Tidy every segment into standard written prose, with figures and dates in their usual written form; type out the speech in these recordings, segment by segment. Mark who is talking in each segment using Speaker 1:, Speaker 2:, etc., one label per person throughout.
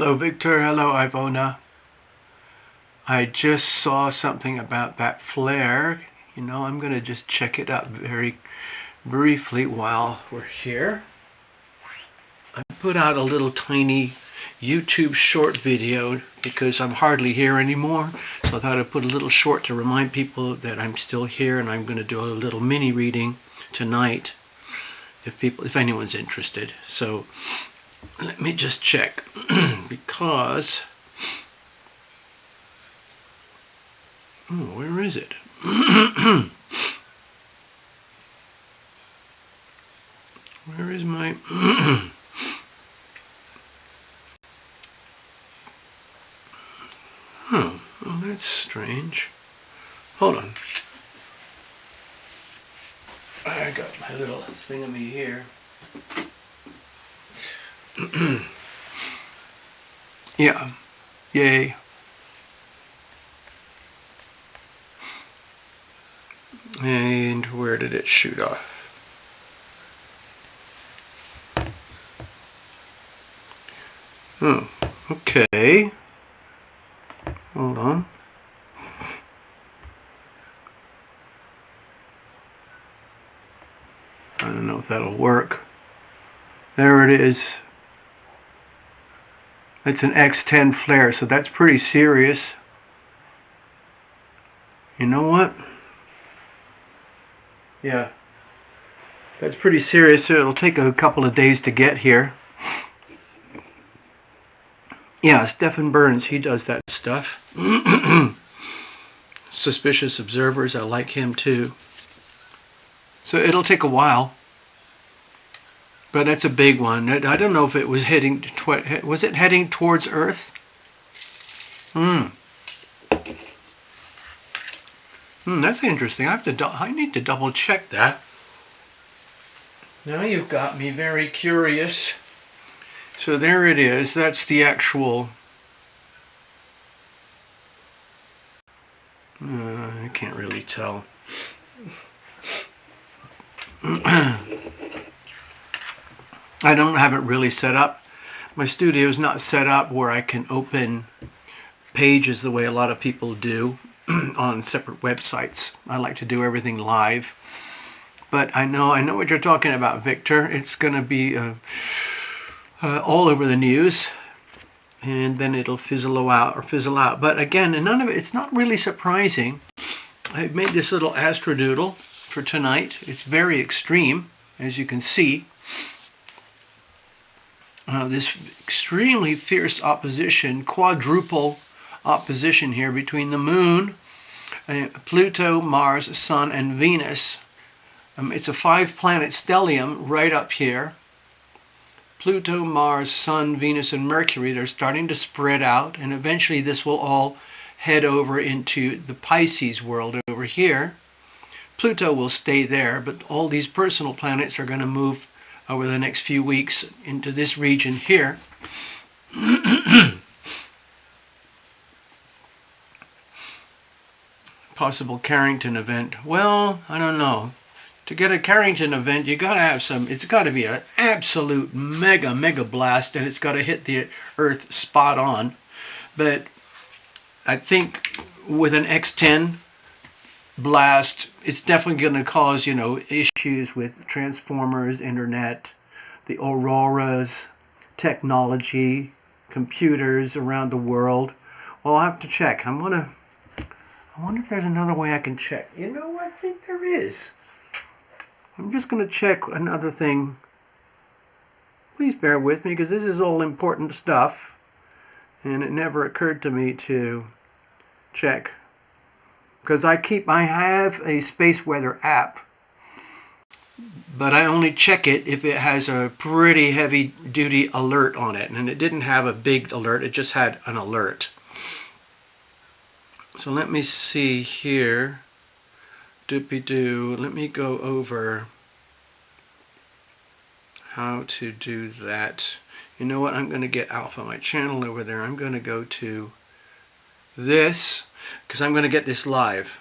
Speaker 1: Hello, Victor. Hello, Ivona. I just saw something about that flare. You know, I'm going to just check it out very briefly while we're here. I put out a little tiny YouTube short video because I'm hardly here anymore. So I thought I'd put a little short to remind people that I'm still here, and I'm going to do a little mini reading tonight if anyone's interested. So let me just check because where is it? Where is my oh, that's strange. Hold on. I got my little thingamy here. Yeah. Yay. And where did it shoot off? Oh, okay. Hold on. I don't know if that'll work. There it is. It's an X10 flare, so that's pretty serious. You know what? Yeah. That's pretty serious, so it'll take a couple of days to get here. Yeah, Stephen Burns, he does that stuff. Suspicious Observers, I like him too. So it'll take a while. But that's a big one. I don't know if it was heading... Was it heading towards Earth? That's interesting. I need to double check that. Now you've got me very curious. So there it is. That's the actual... I can't really tell. I don't have it really set up. My studio is not set up where I can open pages the way a lot of people do on separate websites. I like to do everything live. But I know what you're talking about, Victor. It's going to be all over the news, and then it'll fizzle out. But again, none of it. It's not really surprising. I made this little astrodoodle for tonight. It's very extreme, as you can see. This extremely fierce opposition, quadruple opposition here between the Moon, Pluto, Mars, Sun, and Venus. It's a 5-planet stellium right up here. Pluto, Mars, Sun, Venus, and Mercury, they're starting to spread out, and eventually this will all head over into the Pisces world over here. Pluto will stay there, but all these personal planets are going to move over the next few weeks into this region here. Possible Carrington event. Well, I don't know. To get a Carrington event, you got to have some, it's got to be an absolute mega blast, and it's got to hit the Earth spot on. But I think with an X10 blast, it's definitely going to cause, issues with transformers, internet, the auroras, technology, computers around the world. Well, I'll have to check. I wonder if there's another way I can check. You know, I think there is. I'm just going to check another thing. Please bear with me, because this is all important stuff, and it never occurred to me to check. Because I have a space weather app, but I only check it if it has a pretty heavy duty alert on it, and it didn't have a big alert, it just had an alert. So let me see here. Doopy-doo. Let me go over how to do that. You know what? I'm going to get Alpha, my channel over there. I'm going to go to this, because I'm going to get this live.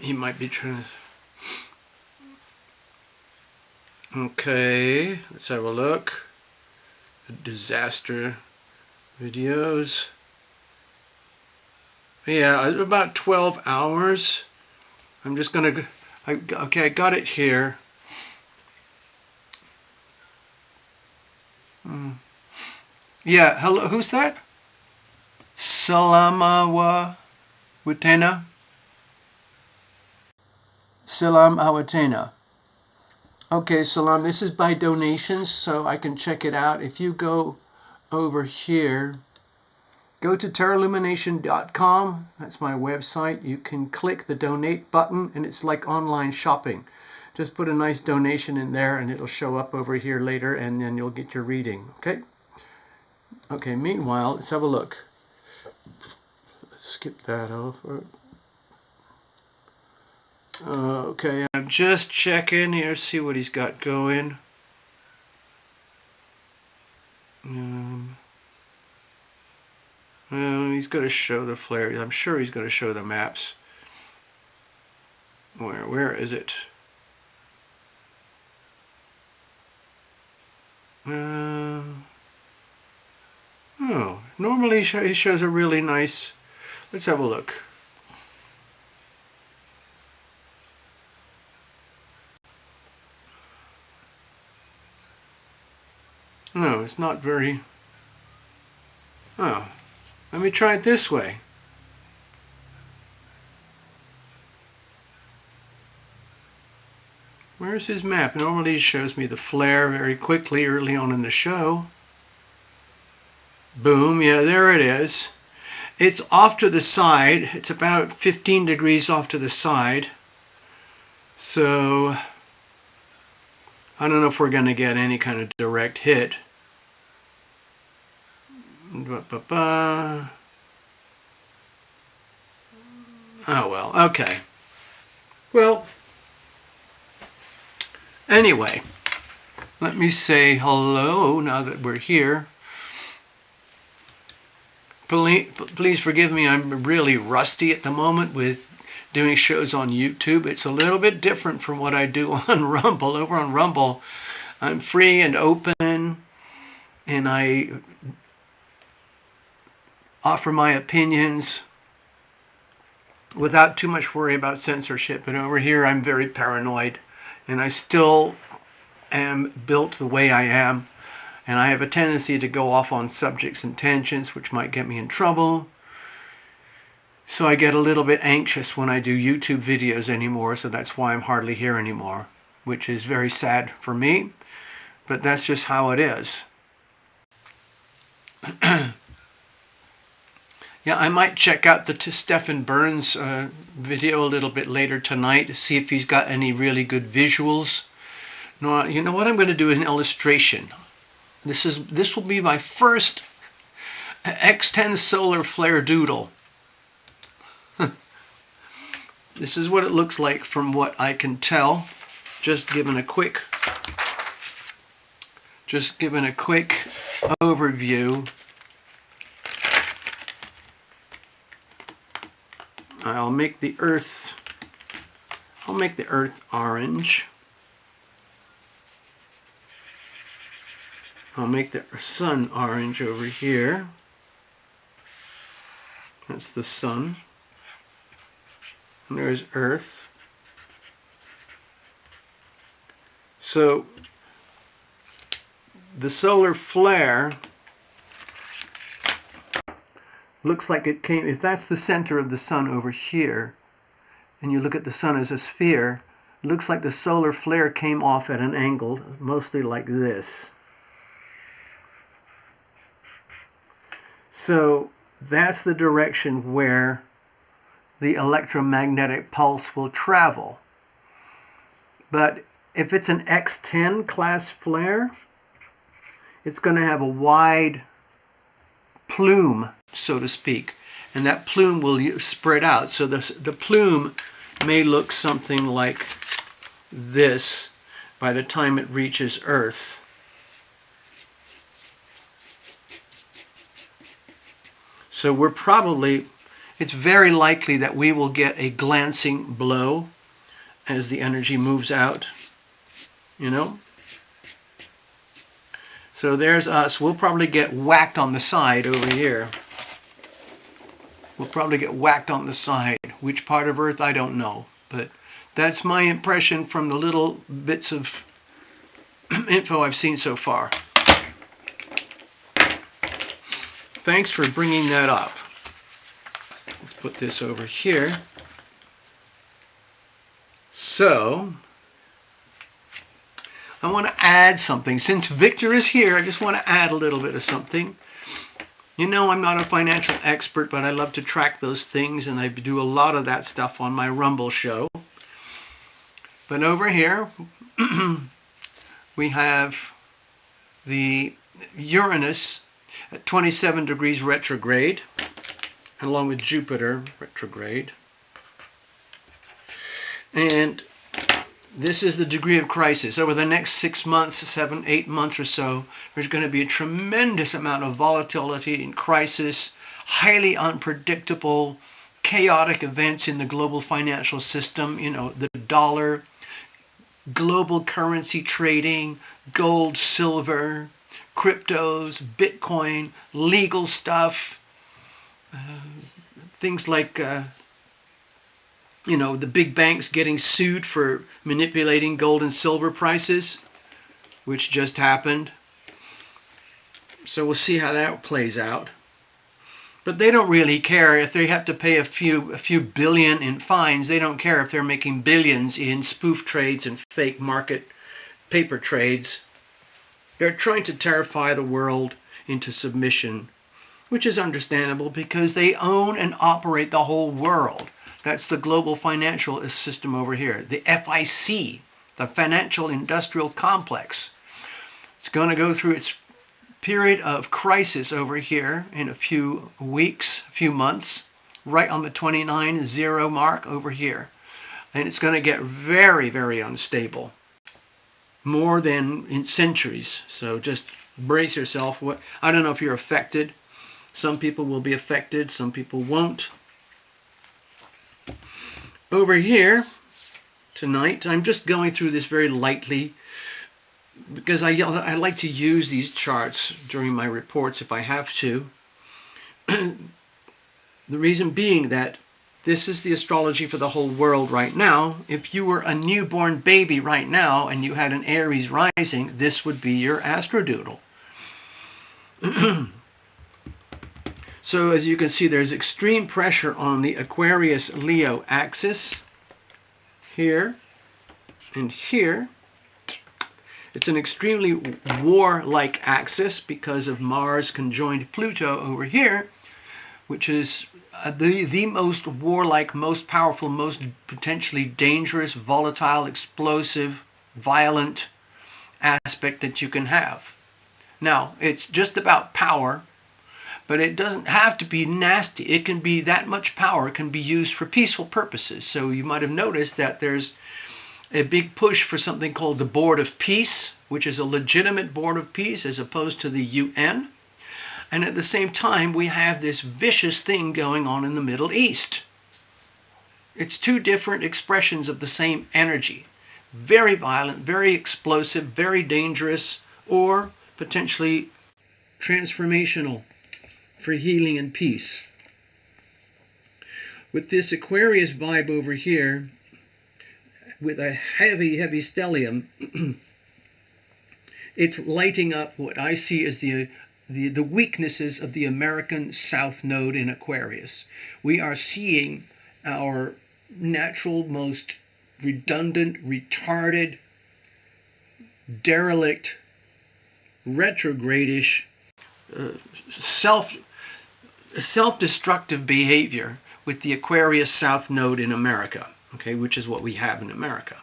Speaker 1: He might be trying to... Okay, let's have a look. Disaster videos. Yeah, about 12 hours. I'm just gonna, okay, I got it here. Yeah, hello, who's that? Salama Watena? Salam Awatena. Okay, Salam, this is by donations, so I can check it out. If you go over here, go to TarotLumination.com. That's my website. You can click the donate button, and it's like online shopping. Just put a nice donation in there, and it'll show up over here later, and then you'll get your reading. Okay? Okay, meanwhile, let's have a look. Let's skip that over. Okay, I'm just checking here, see what he's got going. Well, he's going to show the flare. I'm sure he's going to show the maps. Where is it? Oh, normally he shows a really nice. Let's have a look. No, it's not very. Oh, let me try it this way. Where's his map? Normally he shows me the flare very quickly early on in the show. Boom, yeah, there it is. It's off to the side. It's about 15 degrees off to the side. So I don't know if we're going to get any kind of direct hit. Oh well, okay. Well, anyway, let me say hello now that we're here. Please forgive me, I'm really rusty at the moment with doing shows on YouTube. It's a little bit different from what I do on Rumble. Over on Rumble, I'm free and open, and I offer my opinions without too much worry about censorship. But over here, I'm very paranoid, and I still am built the way I am, and I have a tendency to go off on subjects and tangents, which might get me in trouble. So I get a little bit anxious when I do YouTube videos anymore, so that's why I'm hardly here anymore, which is very sad for me, but that's just how it is. Yeah, I might check out the Stephen Burns video a little bit later tonight to see if he's got any really good visuals. No, you know what I'm going to do is an illustration. This will be my first X10 solar flare doodle. This is what it looks like from what I can tell. Just giving a quick overview. I'll make the earth orange. I'll make the sun orange over here. That's the sun. And there's Earth. So the solar flare looks like it came, if that's the center of the sun over here, and you look at the sun as a sphere, it looks like the solar flare came off at an angle, mostly like this. So that's the direction where the electromagnetic pulse will travel. But if it's an X10 class flare, it's going to have a wide plume, so to speak, and that plume will spread out. So the plume may look something like this by the time it reaches Earth. So it's very likely that we will get a glancing blow as the energy moves out, you know. So there's us. We'll probably get whacked on the side over here. We'll probably get whacked on the side. Which part of Earth, I don't know. But that's my impression from the little bits of info I've seen so far. Thanks for bringing that up. Let's put this over here. So, I want to add something. Since Victor is here, I just want to add a little bit of something. You know, I'm not a financial expert, but I love to track those things, and I do a lot of that stuff on my Rumble show. But over here, we have the Uranus at 27 degrees retrograde, along with Jupiter retrograde. And this is the degree of crisis. Over the next 6 months, 7, 8 months or so, there's going to be a tremendous amount of volatility and crisis, highly unpredictable, chaotic events in the global financial system. You know, the dollar, global currency trading, gold, silver, cryptos, Bitcoin, legal stuff, things like you know, the big banks getting sued for manipulating gold and silver prices, which just happened. So we'll see how that plays out. But they don't really care if they have to pay a few billion in fines. They don't care if they're making billions in spoof trades and fake market paper trades. They're trying to terrify the world into submission, which is understandable because they own and operate the whole world. That's the global financial system over here. The FIC, the Financial Industrial Complex. It's going to go through its period of crisis over here in a few weeks, a few months, right on the 29-0 mark over here. And it's going to get very, very unstable. More than in centuries. So just brace yourself. I don't know if you're affected. Some people will be affected, some people won't. Over here tonight, I'm just going through this very lightly because I like to use these charts during my reports if I have to. The reason being that this is the astrology for the whole world right now. If you were a newborn baby right now and you had an Aries rising, this would be your astrodoodle. So as you can see, there's extreme pressure on the Aquarius-Leo axis here and here. It's an extremely war-like axis because of Mars conjoined Pluto over here, which is the most warlike, most powerful, most potentially dangerous, volatile, explosive, violent aspect that you can have. Now, it's just about power. But it doesn't have to be nasty. It can be that much power can be used for peaceful purposes. So you might have noticed that there's a big push for something called the Board of Peace, which is a legitimate board of peace as opposed to the UN. And at the same time, we have this vicious thing going on in the Middle East. It's two different expressions of the same energy. Very violent, very explosive, very dangerous, or potentially transformational for healing and peace. With this Aquarius vibe over here, with a heavy, heavy stellium, it's lighting up what I see as the weaknesses of the American South Node in Aquarius. We are seeing our natural, most redundant, retarded, derelict, retrogradish, self-destructive behavior with the Aquarius South Node in America, okay, which is what we have in America.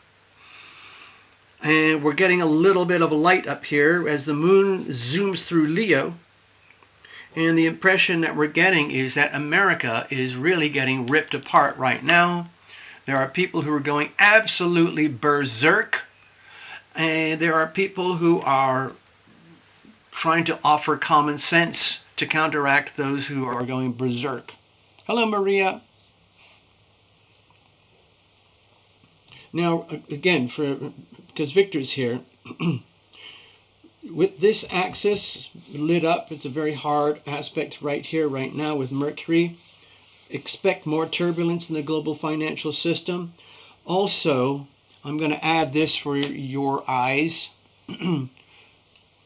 Speaker 1: And we're getting a little bit of a light up here as the moon zooms through Leo. And the impression that we're getting is that America is really getting ripped apart right now. There are people who are going absolutely berserk. And there are people who are trying to offer common sense to counteract those who are going berserk. Hello, Maria. Now, again, because Victor's here, with this axis lit up, it's a very hard aspect right here, right now with Mercury. Expect more turbulence in the global financial system. Also, I'm going to add this for your eyes.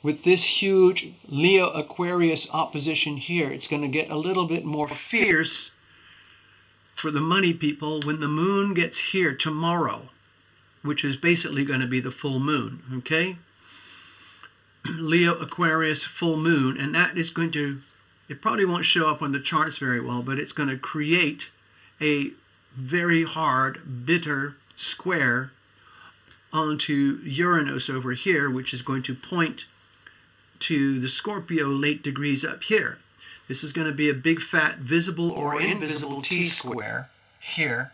Speaker 1: With this huge Leo Aquarius opposition here, it's going to get a little bit more fierce for the money people when the moon gets here tomorrow, which is basically going to be the full moon, okay? Leo Aquarius full moon, and that is going to, it probably won't show up on the charts very well, but it's going to create a very hard, bitter square onto Uranus over here, which is going to point to the Scorpio late degrees up here. This is going to be a big fat visible or invisible T-square here.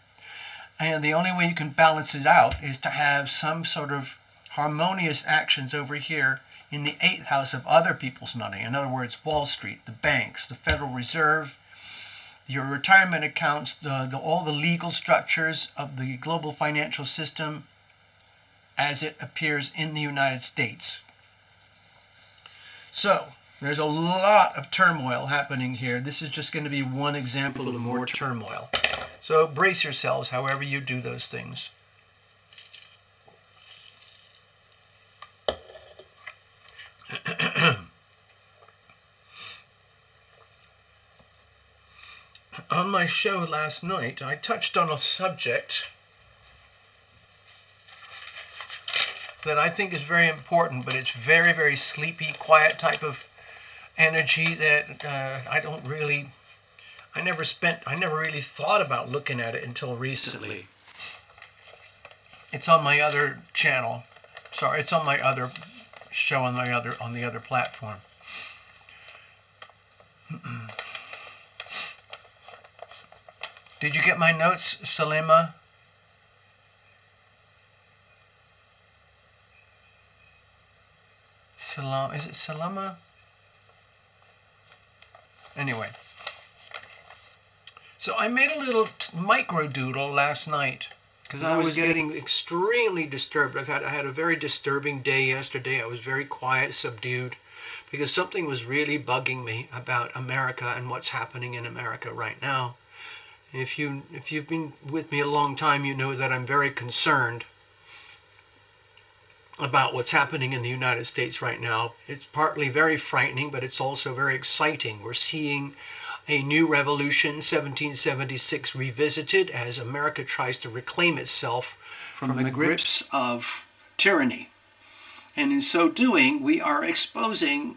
Speaker 1: And the only way you can balance it out is to have some sort of harmonious actions over here in the 8th house of other people's money. In other words, Wall Street, the banks, the Federal Reserve, your retirement accounts, all the legal structures of the global financial system as it appears in the United States. So, there's a lot of turmoil happening here. This is just going to be one example of more turmoil. So brace yourselves however you do those things. On my show last night, I touched on a subject that I think is very important, but it's very, very sleepy, quiet type of energy that I never really thought about looking at it until recently. It's on my other channel. Sorry, it's on my other show on the other platform. Did you get my notes, Salima? Is it Salama? Anyway. So I made a little micro doodle last night because I was getting extremely disturbed. I had a very disturbing day yesterday. I was very quiet, subdued, because something was really bugging me about America and what's happening in America right now. If you've been with me a long time, you know that I'm very concerned about what's happening in the United States right now. It's partly very frightening, but it's also very exciting. We're seeing a new revolution, 1776 revisited, as America tries to reclaim itself from the grips of tyranny. And in so doing, we are exposing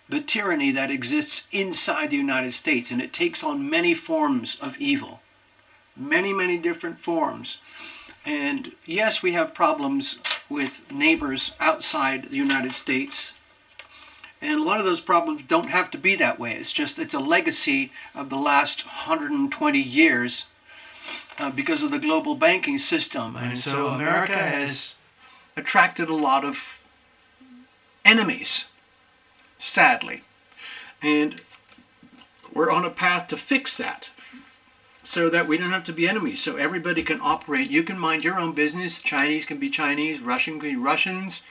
Speaker 1: the tyranny that exists inside the United States, and it takes on many forms of evil. Many, many different forms. And yes, we have problems with neighbors outside the United States. And a lot of those problems don't have to be that way. It's a legacy of the last 120 years because of the global banking system. And so America has attracted a lot of enemies, sadly. And we're on a path to fix that, so that we don't have to be enemies, so everybody can operate. You can mind your own business. Chinese can be Chinese, Russian can be Russians,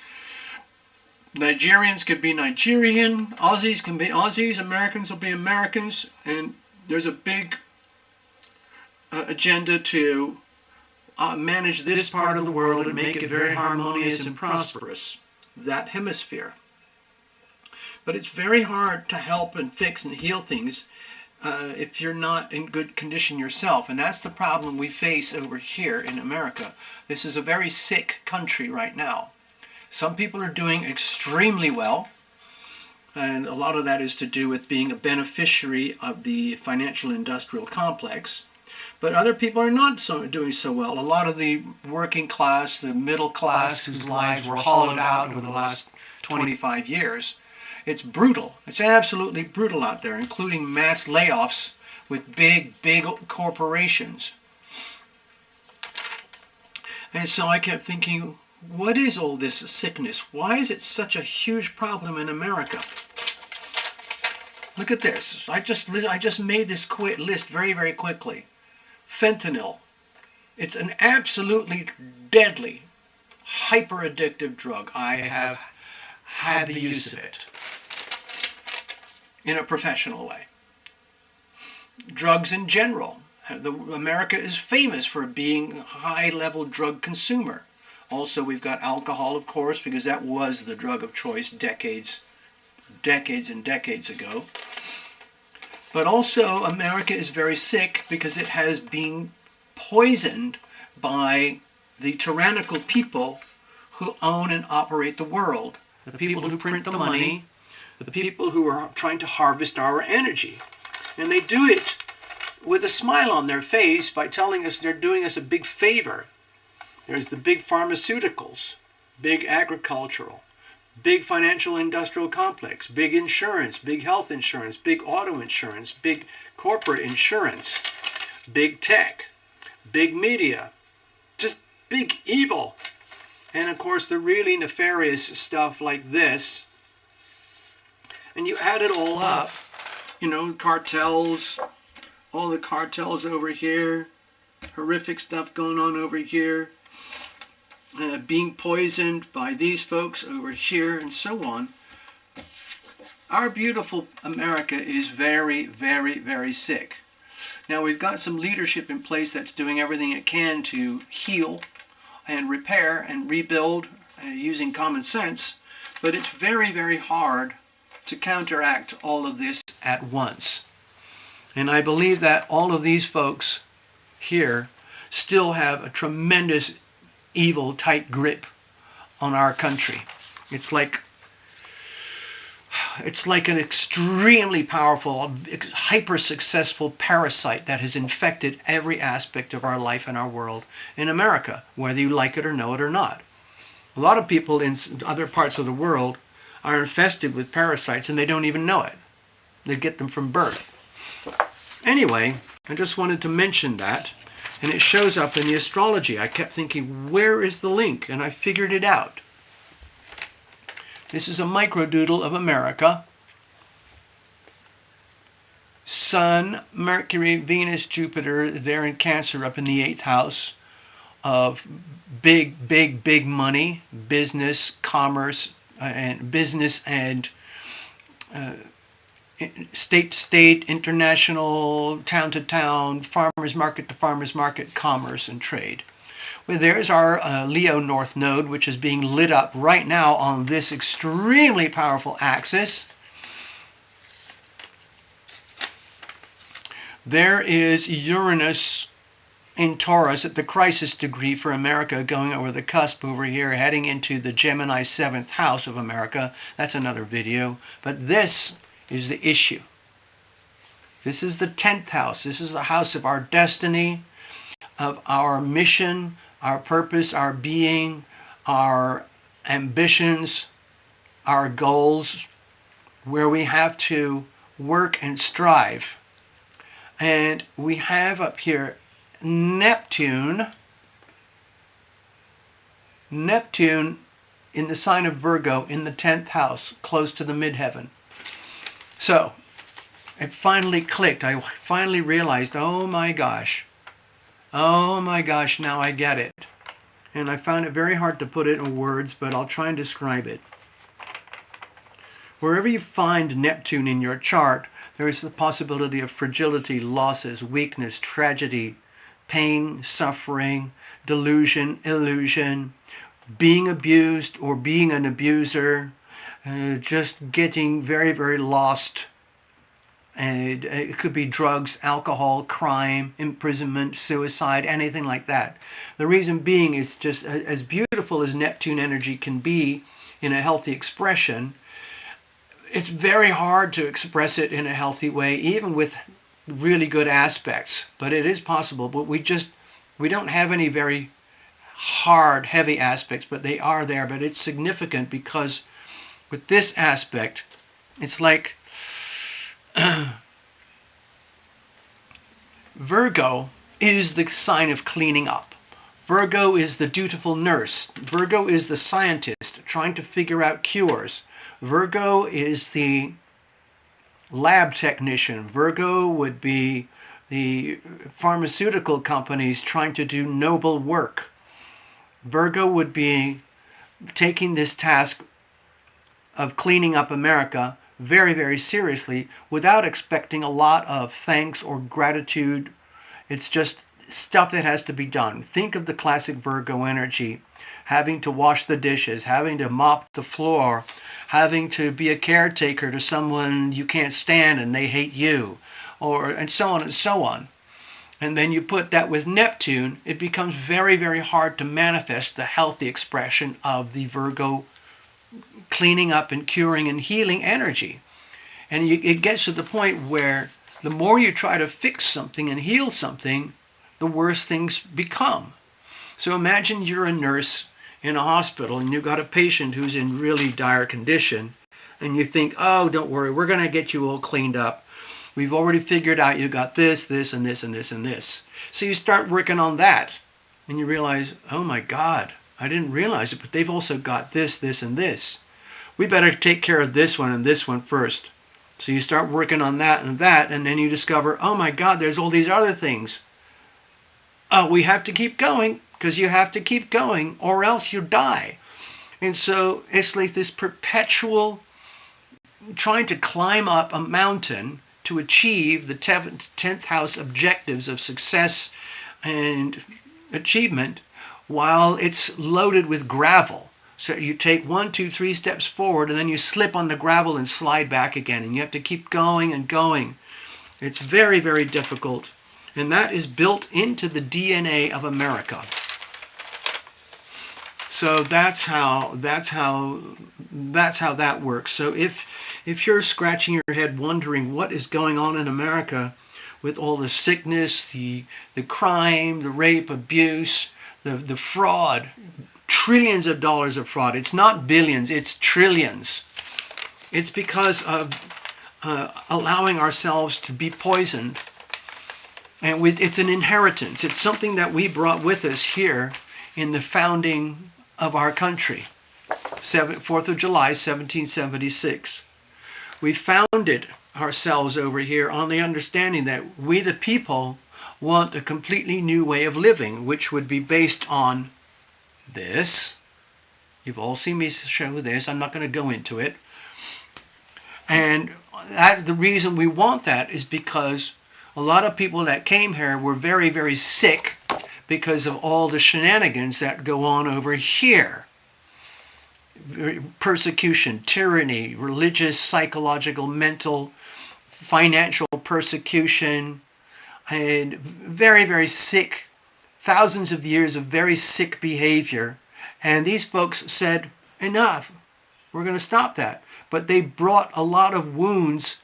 Speaker 1: Nigerians can be Nigerian, Aussies can be Aussies, Americans will be Americans, and there's a big agenda to manage this part of the world and make it very harmonious and prosperous, that hemisphere. But it's very hard to help and fix and heal things if you're not in good condition yourself. And that's the problem we face over here in America. This is a very sick country right now. Some people are doing extremely well, and a lot of that is to do with being a beneficiary of the financial industrial complex. But other people are not doing so well. A lot of the working class, the middle class, whose lives were hollowed out over the last 25 years, it's brutal. It's absolutely brutal out there, including mass layoffs with big corporations. And so I kept thinking, what is all this sickness? Why is it such a huge problem in America? Look at this. I just made this list very, very quickly. Fentanyl. It's an absolutely deadly, hyper-addictive drug. I have had the use of it in a professional way. Drugs in general. America is famous for being a high-level drug consumer. Also, we've got alcohol, of course, because that was the drug of choice decades and decades ago. But also, America is very sick because it has been poisoned by the tyrannical people who own and operate the world. The people who print the money, the people who are trying to harvest our energy. And they do it with a smile on their face by telling us they're doing us a big favor. There's the big pharmaceuticals, big agricultural, big financial industrial complex, big insurance, big health insurance, big auto insurance, big corporate insurance, big tech, big media, just big evil. And of course the really nefarious stuff like this. And you add it all up, you know, cartels, all the cartels over here, horrific stuff going on over here, being poisoned by these folks over here, and so on. Our beautiful America is very, very, very sick. Now we've got some leadership in place that's doing everything it can to heal and repair and rebuild using common sense, but it's very, very hard to counteract all of this at once. And I believe that all of these folks here still have a tremendous evil tight grip on our country. It's like an extremely powerful, hyper-successful parasite that has infected every aspect of our life and our world in America, whether you like it or know it or not. A lot of people in other parts of the world are infested with parasites and they don't even know it. They get them from birth. Anyway, I just wanted to mention that, and it shows up in the astrology. I kept thinking, where is the link? And I figured it out. This is a microdoodle of America. Sun, Mercury, Venus, Jupiter, they're in Cancer up in the 8th house of big, big, big money, business, commerce, and business and state to state, international, town to town, farmers market to farmers market, commerce and trade. Well, there's our Leo North Node, which is being lit up right now on this extremely powerful axis. There is Uranus in Taurus at the crisis degree for America, going over the cusp over here, heading into the Gemini 7th house of America. That's another video. But this is the issue. This is the 10th house. This is the house of our destiny, of our mission, our purpose, our being, our ambitions, our goals, where we have to work and strive. And we have up here Neptune in the sign of Virgo in the 10th house, close to the midheaven. So it finally clicked. I finally realized, oh my gosh, now I get it. And I found it very hard to put it in words, but I'll try and describe it. Wherever you find Neptune in your chart, there is the possibility of fragility, losses, weakness, tragedy, pain, suffering, delusion, illusion, being abused or being an abuser, just getting very, very lost. And it could be drugs, alcohol, crime, imprisonment, suicide, anything like that. The reason being is just as beautiful as Neptune energy can be in a healthy expression, it's very hard to express it in a healthy way, even with really good aspects. But it is possible, but we don't have any very hard, heavy aspects, but they are there. But it's significant because with this aspect, it's like Virgo is the sign of cleaning up. Virgo is the dutiful nurse. Virgo is the scientist trying to figure out cures. Virgo is the lab technician. Virgo would be the pharmaceutical companies trying to do noble work. Virgo would be taking this task of cleaning up America very, very seriously without expecting a lot of thanks or gratitude. It's just stuff that has to be done. Think of the classic Virgo energy, having to wash the dishes, having to mop the floor, having to be a caretaker to someone you can't stand and they hate you, and so on and so on. And then you put that with Neptune, it becomes very, very hard to manifest the healthy expression of the Virgo cleaning up and curing and healing energy. And it gets to the point where the more you try to fix something and heal something, the worse things become. So imagine you're a nurse in a hospital and you've got a patient who's in really dire condition, and you think, oh, don't worry, we're going to get you all cleaned up. We've already figured out you got this, this, and this, and this, and this. So you start working on that, and you realize, oh my God, I didn't realize it, but they've also got this, this, and this. We better take care of this one and this one first. So you start working on that, and then you discover, oh my God, there's all these other things. Oh, we have to keep going, because you have to keep going, or else you die. And so it's like this perpetual trying to climb up a mountain to achieve the 10th house objectives of success and achievement while it's loaded with gravel. So you take 1, 2, 3 steps forward, and then you slip on the gravel and slide back again, and you have to keep going and going. It's very, very difficult, and that is built into the DNA of America. So that's how that works. So if you're scratching your head wondering what is going on in America with all the sickness, the crime, the rape, abuse, the fraud, trillions of dollars of fraud. It's not billions, it's trillions. It's because of allowing ourselves to be poisoned. And it's an inheritance. It's something that we brought with us here in the founding of our country, 4th of July, 1776. We founded ourselves over here on the understanding that we, the people, want a completely new way of living, which would be based on this. You've all seen me show this. I'm not going to go into it. And that's the reason we want that, is because a lot of people that came here were very, very sick because of all the shenanigans that go on over here. Persecution, tyranny, religious, psychological, mental, financial persecution, and very, very sick, thousands of years of very sick behavior. And these folks said, enough, we're going to stop that. But they brought a lot of wounds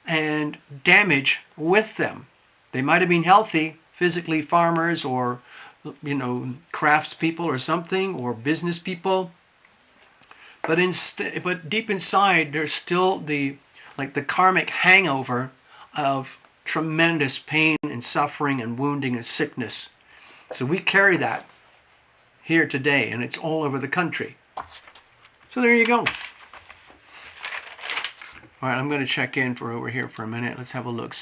Speaker 1: and damage with them. They might have been healthy, physically, farmers or, craftspeople or something, or business people. But deep inside, there's still the karmic hangover of tremendous pain and suffering and wounding and sickness. So we carry that here today, and it's all over the country. So there you go. All right, I'm going to check in for over here for a minute. Let's have a look.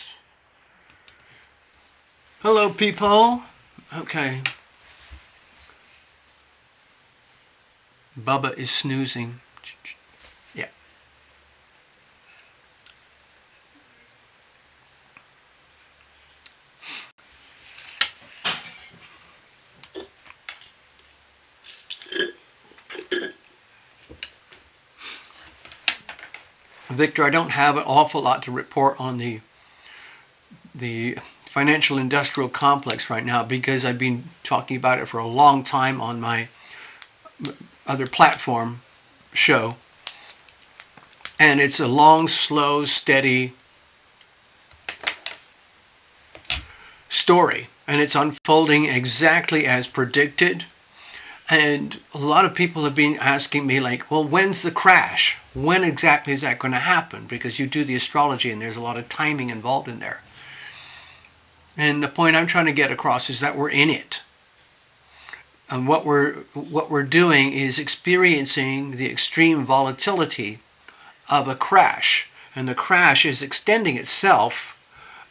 Speaker 1: Hello, people. Okay. Bubba is snoozing. Yeah. Victor, I don't have an awful lot to report on the financial industrial complex right now, because I've been talking about it for a long time on my other platform show. And it's a long, slow, steady story. And it's unfolding exactly as predicted. And a lot of people have been asking me, like, well, when's the crash? When exactly is that going to happen? Because you do the astrology and there's a lot of timing involved in there. And the point I'm trying to get across is that we're in it. And what we're doing is experiencing the extreme volatility of a crash. And the crash is extending itself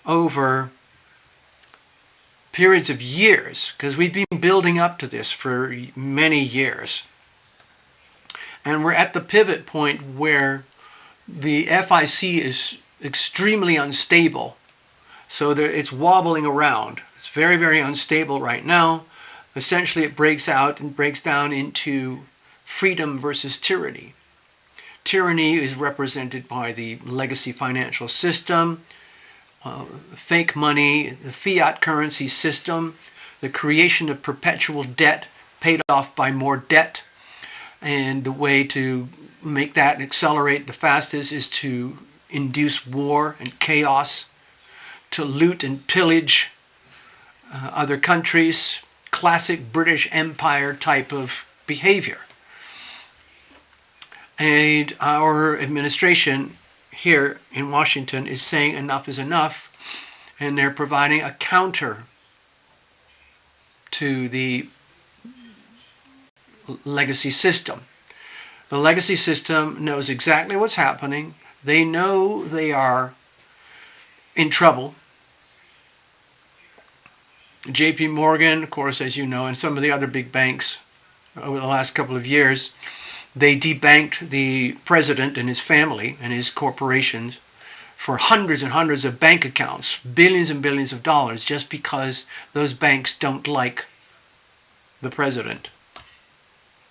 Speaker 1: over periods of years, because we've been building up to this for many years. And we're at the pivot point where the FIC is extremely unstable. So it's wobbling around. It's very, very unstable right now. Essentially, it breaks out and breaks down into freedom versus tyranny. Tyranny is represented by the legacy financial system, fake money, the fiat currency system, the creation of perpetual debt paid off by more debt. And the way to make that accelerate the fastest is to induce war and chaos, to loot and pillage other countries, classic British Empire type of behavior. And our administration here in Washington is saying enough is enough, and they're providing a counter to the legacy system. The legacy system knows exactly what's happening. They know they are in trouble. JP Morgan, of course, as you know, and some of the other big banks over the last couple of years, they debanked the president and his family and his corporations for hundreds and hundreds of bank accounts, billions and billions of dollars, just because those banks don't like the president.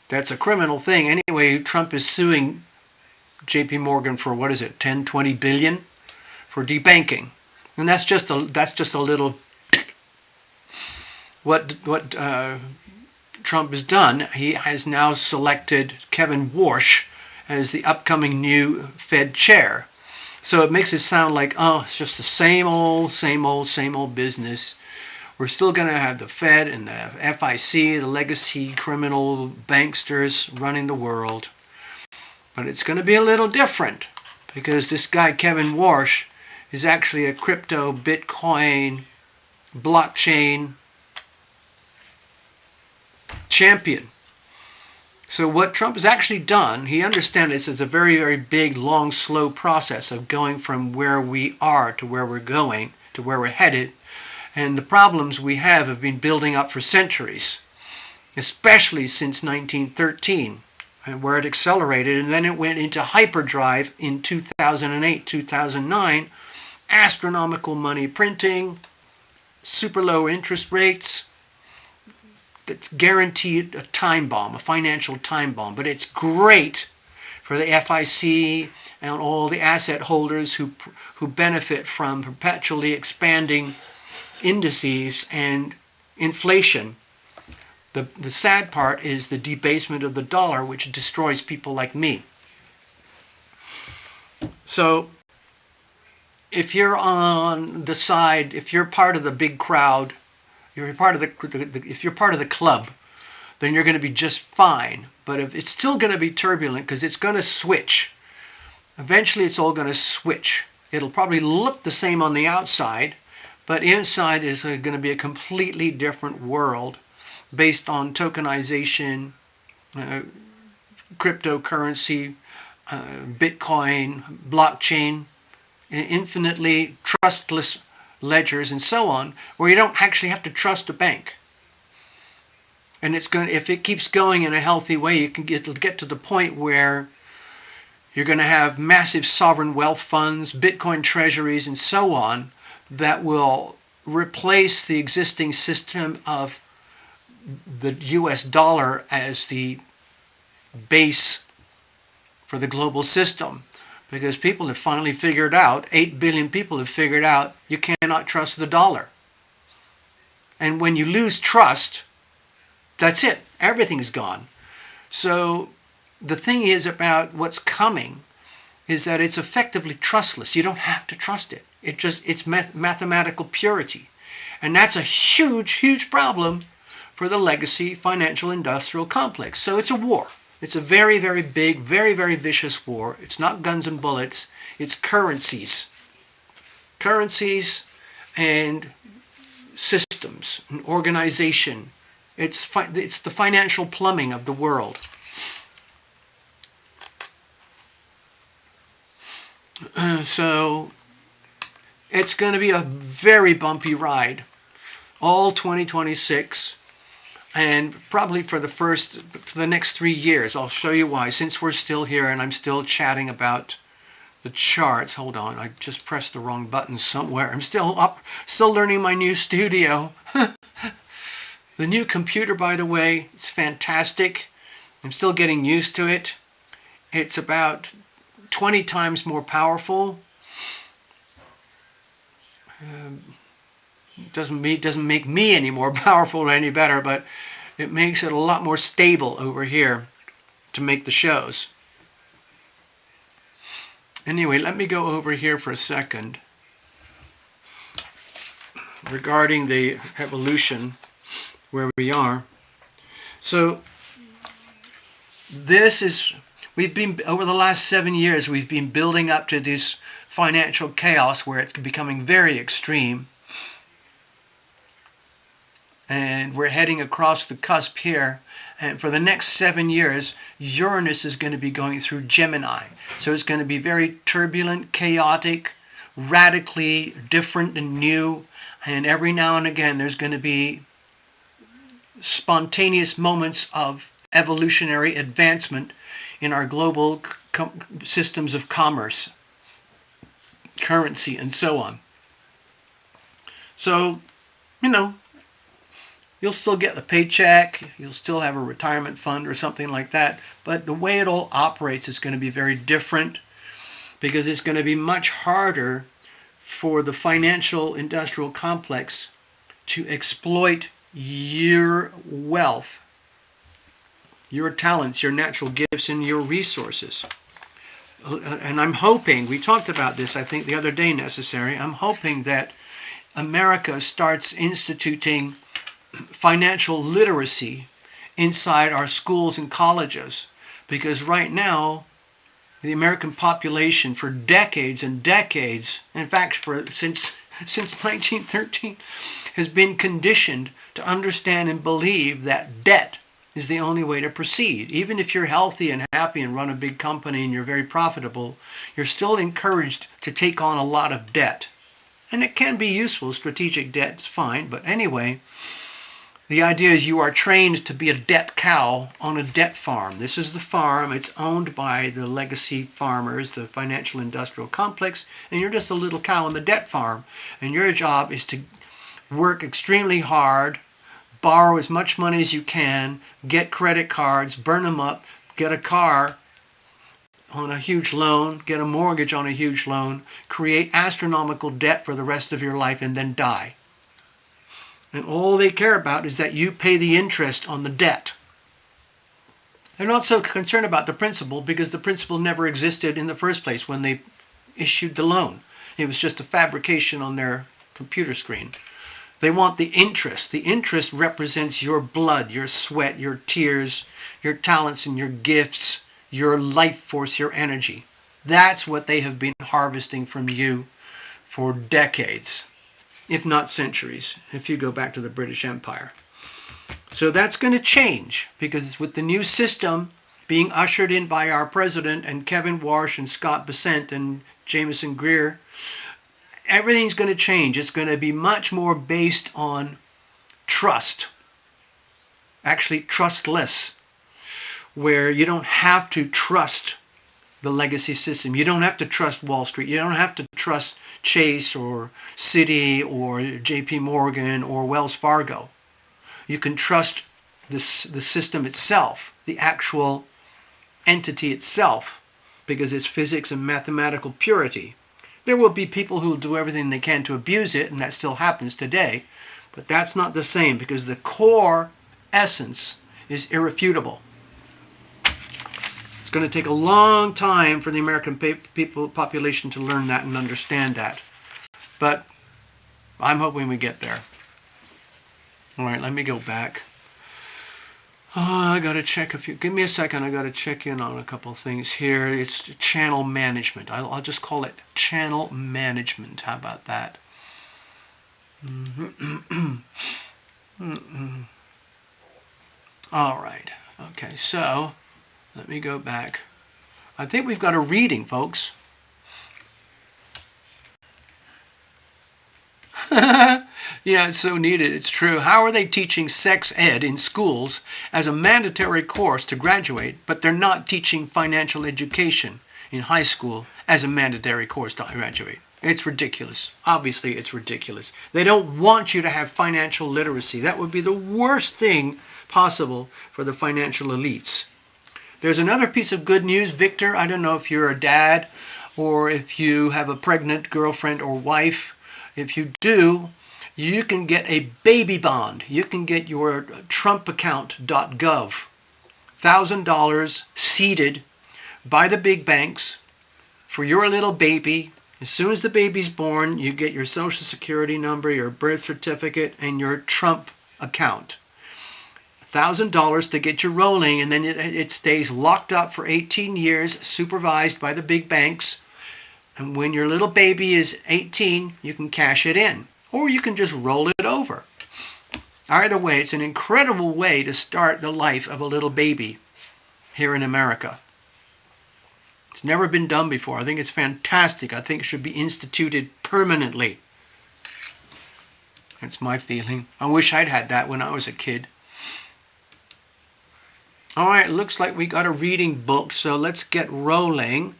Speaker 1: That's a criminal thing. Anyway, Trump is suing JP Morgan for, what is it, 10, 20 billion for debanking. And that's just a little what Trump has done. He has now selected Kevin Warsh as the upcoming new Fed chair. So it makes it sound like, oh, it's just the same old business. We're still going to have the Fed and the FIC, the legacy criminal banksters running the world. But it's going to be a little different, because this guy, Kevin Warsh, is actually a crypto, Bitcoin, blockchain champion. So what Trump has actually done, he understands this as a very, very big, long, slow process of going from where we are to where we're going, to where we're headed. And the problems we have been building up for centuries, especially since 1913, and where it accelerated, and then it went into hyperdrive in 2008, 2009, astronomical money printing, super low interest rates. That's guaranteed a time bomb, a financial time bomb. But it's great for the FIC and all the asset holders who benefit from perpetually expanding indices and inflation. The sad part is the debasement of the dollar, which destroys people like me. So if you're on the side, if you're part of the big crowd, if you're part of the club, then you're going to be just fine. But if it's still going to be turbulent, because it's going to switch. Eventually it's all going to switch. It'll probably look the same on the outside, but inside is going to be a completely different world based on tokenization, cryptocurrency, Bitcoin, blockchain, infinitely trustless ledgers, and so on, where you don't actually have to trust a bank. And it's going, if it keeps going in a healthy way, you can get to the point where you're going to have massive sovereign wealth funds, Bitcoin treasuries, and so on, that will replace the existing system of the US dollar as the base for the global system. Because people have finally figured out, 8 billion people have figured out, you cannot trust the dollar. And when you lose trust, that's it. Everything's gone. So the thing is about what's coming is that it's effectively trustless. You don't have to trust it. It's mathematical purity. And that's a huge, huge problem for the legacy financial industrial complex. So it's a war. It's a very, very big, very, very vicious war. It's not guns and bullets. It's currencies. Currencies and systems and organization. It's the financial plumbing of the world. So it's going to be a very bumpy ride all 2026. And probably for the next 3 years. I'll show you why. Since we're still here and I'm still chatting about the charts. Hold on, I just pressed the wrong button somewhere. I'm still learning my new studio. The new computer, by the way, it's fantastic. I'm still getting used to it. It's about 20 times more powerful. Doesn't make me any more powerful or any better, but it makes it a lot more stable over here to make the shows. Anyway, let me go over here for a second regarding the evolution where we are. So we've been, over the last 7 years, we've been building up to this financial chaos where it's becoming very extreme. And we're heading across the cusp here. And for the next 7 years, Uranus is going to be going through Gemini. So it's going to be very turbulent, chaotic, radically different and new. And every now and again, there's going to be spontaneous moments of evolutionary advancement in our global systems of commerce, currency, and so on. So, you'll still get a paycheck, you'll still have a retirement fund or something like that, but the way it all operates is going to be very different because it's going to be much harder for the financial industrial complex to exploit your wealth, your talents, your natural gifts, and your resources. And I'm hoping, we talked about this, I think, the other day, Necessary, I'm hoping that America starts instituting financial literacy inside our schools and colleges, because right now the American population for decades and decades, in fact since 1913, has been conditioned to understand and believe that debt is the only way to proceed. Even if you're healthy and happy and run a big company and you're very profitable, you're still encouraged to take on a lot of debt. And it can be useful, strategic debt's fine, but anyway, the idea is you are trained to be a debt cow on a debt farm. This is the farm. It's owned by the legacy farmers, the financial industrial complex, and you're just a little cow on the debt farm. And your job is to work extremely hard, borrow as much money as you can, get credit cards, burn them up, get a car on a huge loan, get a mortgage on a huge loan, create astronomical debt for the rest of your life, and then die. And all they care about is that you pay the interest on the debt. They're not so concerned about the principal because the principal never existed in the first place when they issued the loan. It was just a fabrication on their computer screen. They want the interest. The interest represents your blood, your sweat, your tears, your talents and your gifts, your life force, your energy. That's what they have been harvesting from you for decades, if not centuries, if you go back to the British Empire. So that's going to change because with the new system being ushered in by our president and Kevin Warsh and Scott Bessent and Jameson Greer, everything's going to change. It's going to be much more based on trust, actually trustless, where you don't have to trust the legacy system. You don't have to trust Wall Street. You don't have to trust Chase or Citi or JP Morgan or Wells Fargo. You can trust the system itself, the actual entity itself, because it's physics and mathematical purity. There will be people who will do everything they can to abuse it, and that still happens today, but that's not the same because the core essence is irrefutable. It's going to take a long time for the American population to learn that and understand that. But I'm hoping we get there. All right, let me go back. I got to check a few. Give me a second. I got to check in on a couple of things here. It's channel management. I'll just call it channel management. How about that? All right. Okay, so let me go back. I think we've got a reading, folks. Yeah, it's so needed. It's true. How are they teaching sex ed in schools as a mandatory course to graduate, but they're not teaching financial education in high school as a mandatory course to graduate? It's ridiculous. Obviously, it's ridiculous. They don't want you to have financial literacy. That would be the worst thing possible for the financial elites. There's another piece of good news, Victor. I don't know if you're a dad or if you have a pregnant girlfriend or wife. If you do, you can get a baby bond. You can get your TrumpAccount.gov. $1,000 seeded by the big banks for your little baby. As soon as the baby's born, you get your social security number, your birth certificate, and your Trump account. $1,000 to get you rolling, and then it stays locked up for 18 years, supervised by the big banks. And when your little baby is 18, you can cash it in. Or you can just roll it over. Either way, it's an incredible way to start the life of a little baby here in America. It's never been done before. I think it's fantastic. I think it should be instituted permanently. That's my feeling. I wish I'd had that when I was a kid. All right, looks like we got a reading booked, so let's get rolling.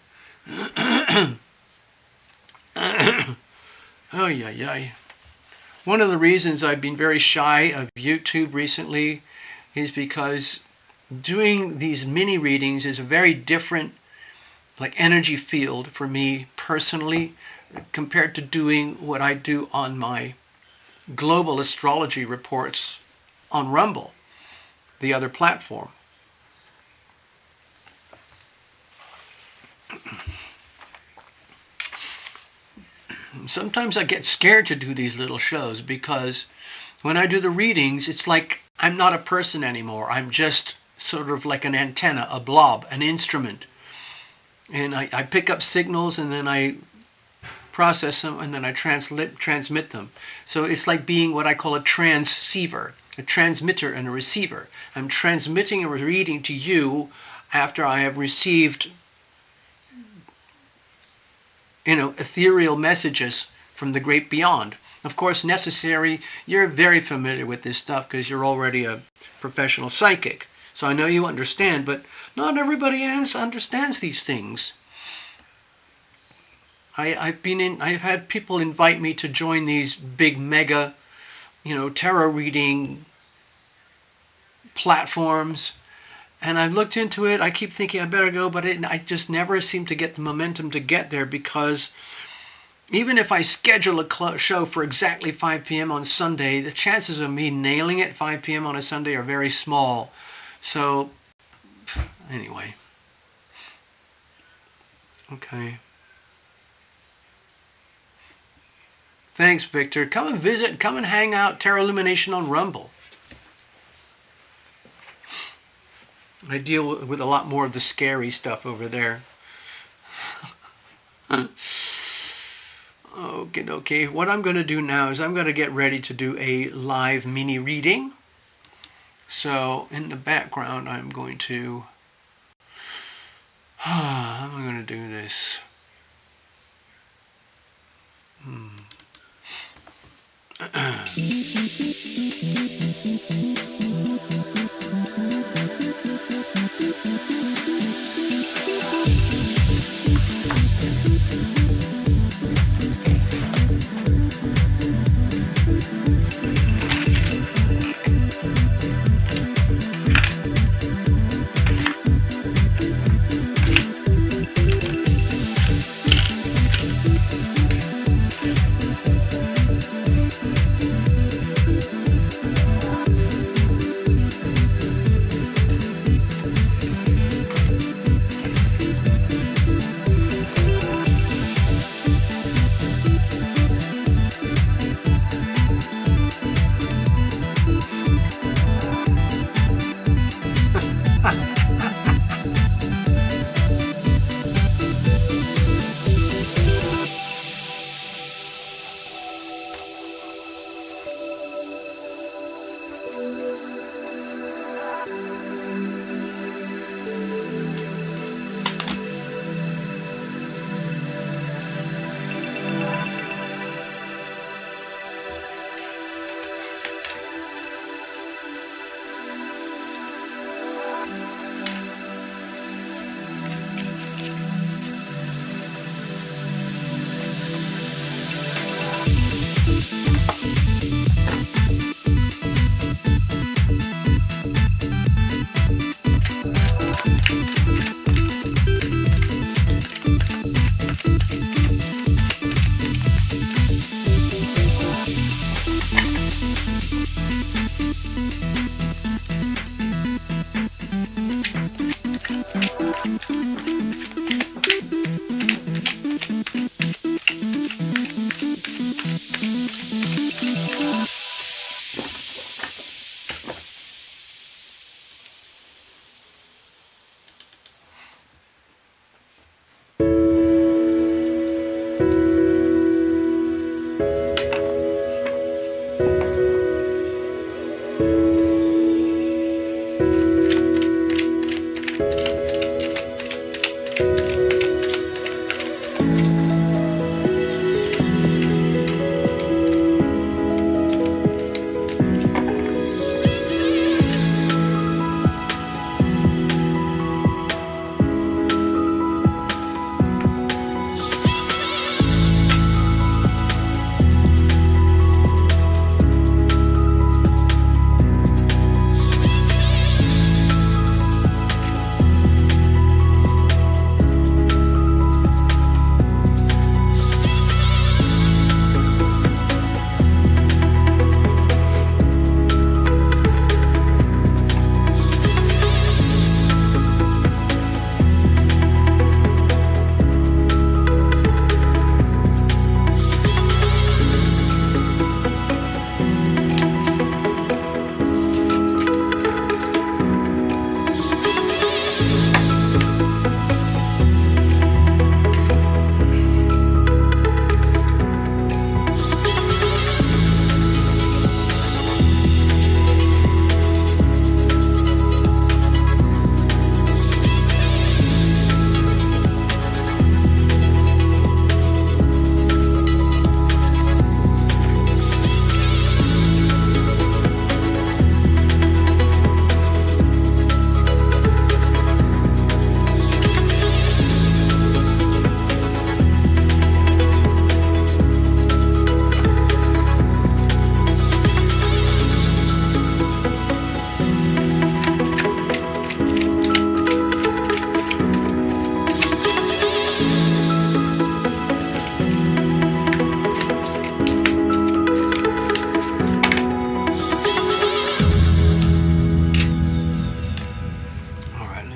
Speaker 1: Oh, yeah, yeah. One of the reasons I've been very shy of YouTube recently is because doing these mini readings is a very different energy field for me personally compared to doing what I do on my global astrology reports on Rumble, the other platform. Sometimes I get scared to do these little shows because when I do the readings, it's like I'm not a person anymore. I'm just sort of like an antenna, a blob, an instrument. And I pick up signals and then I process them and then I transmit them. So it's like being what I call a transceiver, a transmitter and a receiver. I'm transmitting a reading to you after I have received ethereal messages from the great beyond. Of course, necessary, you're very familiar with this stuff because you're already a professional psychic. So I know you understand, but not everybody understands these things. I've had people invite me to join these big mega, tarot reading platforms. And I've looked into it. I keep thinking I better go, but I just never seem to get the momentum to get there because even if I schedule a show for exactly 5 p.m. on Sunday, the chances of me nailing it 5 p.m. on a Sunday are very small. So, anyway. Okay. Thanks, Victor. Come and visit. Come and hang out TarotLumination on Rumble. I deal with a lot more of the scary stuff over there. Okay. What I'm going to do now is I'm going to get ready to do a live mini reading. So in the background, I'm going to... how am I going to do this?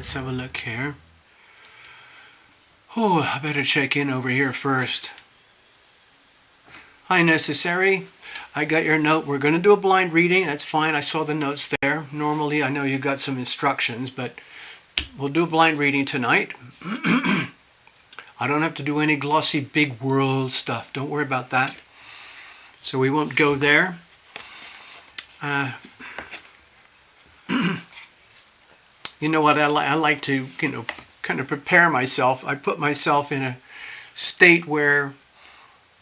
Speaker 1: Let's have a look here. Oh, I better check in over here first. Hi, Necessary. I got your note. We're going to do a blind reading. That's fine. I saw the notes there. Normally, I know you got some instructions, but we'll do a blind reading tonight. I don't have to do any glossy big world stuff. Don't worry about that. So we won't go there. You know what, I like to, kind of prepare myself. I put myself in a state where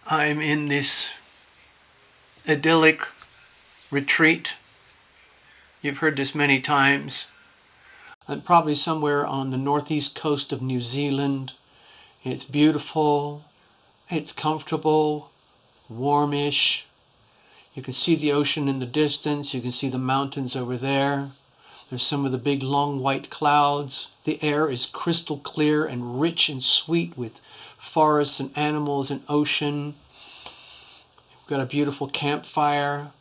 Speaker 1: I'm in this idyllic retreat. You've heard this many times. I'm probably somewhere on the northeast coast of New Zealand. It's beautiful. It's comfortable, warmish. You can see the ocean in the distance. You can see the mountains over there. There's some of the big long white clouds. The air is crystal clear and rich and sweet with forests and animals and ocean. We've got a beautiful campfire.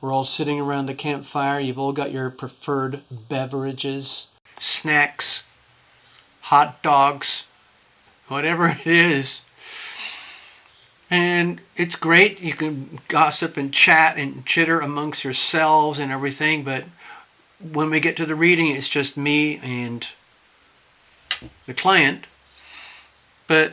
Speaker 1: We're all sitting around the campfire. You've all got your preferred beverages, snacks, hot dogs, whatever it is. And it's great. You can gossip and chat and chitter amongst yourselves and everything, but when we get to the reading, it's just me and the client, but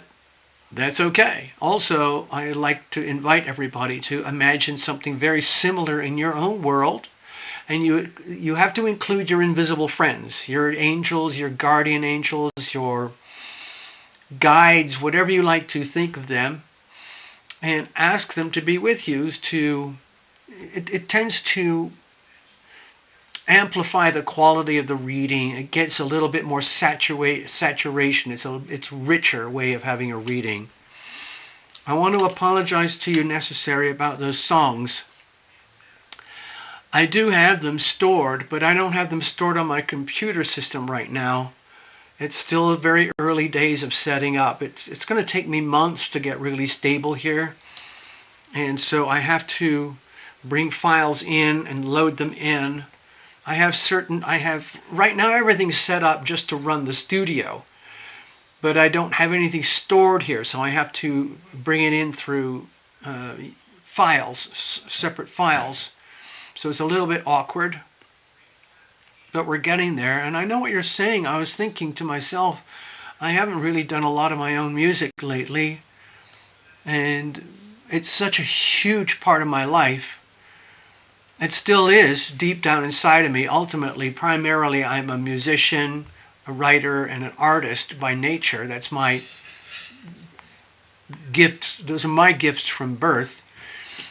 Speaker 1: that's okay. Also, I like to invite everybody to imagine something very similar in your own world, and you have to include your invisible friends, your angels, your guardian angels, your guides, whatever you like to think of them, and ask them to be with you. It tends to amplify the quality of the reading. It gets a little bit more saturation. It's richer way of having a reading. I want to apologize to you, Necessary, about those songs. I do have them stored, but I don't have them stored on my computer system right now. It's still very early days of setting up. It's going to take me months to get really stable here, and so I have to bring files in and load them in. Right now everything's set up just to run the studio. but I don't have anything stored here, so I have to bring it in through files, separate files. So it's a little bit awkward, but we're getting there. And I know what you're saying. I was thinking to myself, I haven't really done a lot of my own music lately, and it's such a huge part of my life. It still is deep down inside of me. Ultimately, primarily, I'm a musician, a writer, and an artist by nature. That's my gifts. Those are my gifts from birth.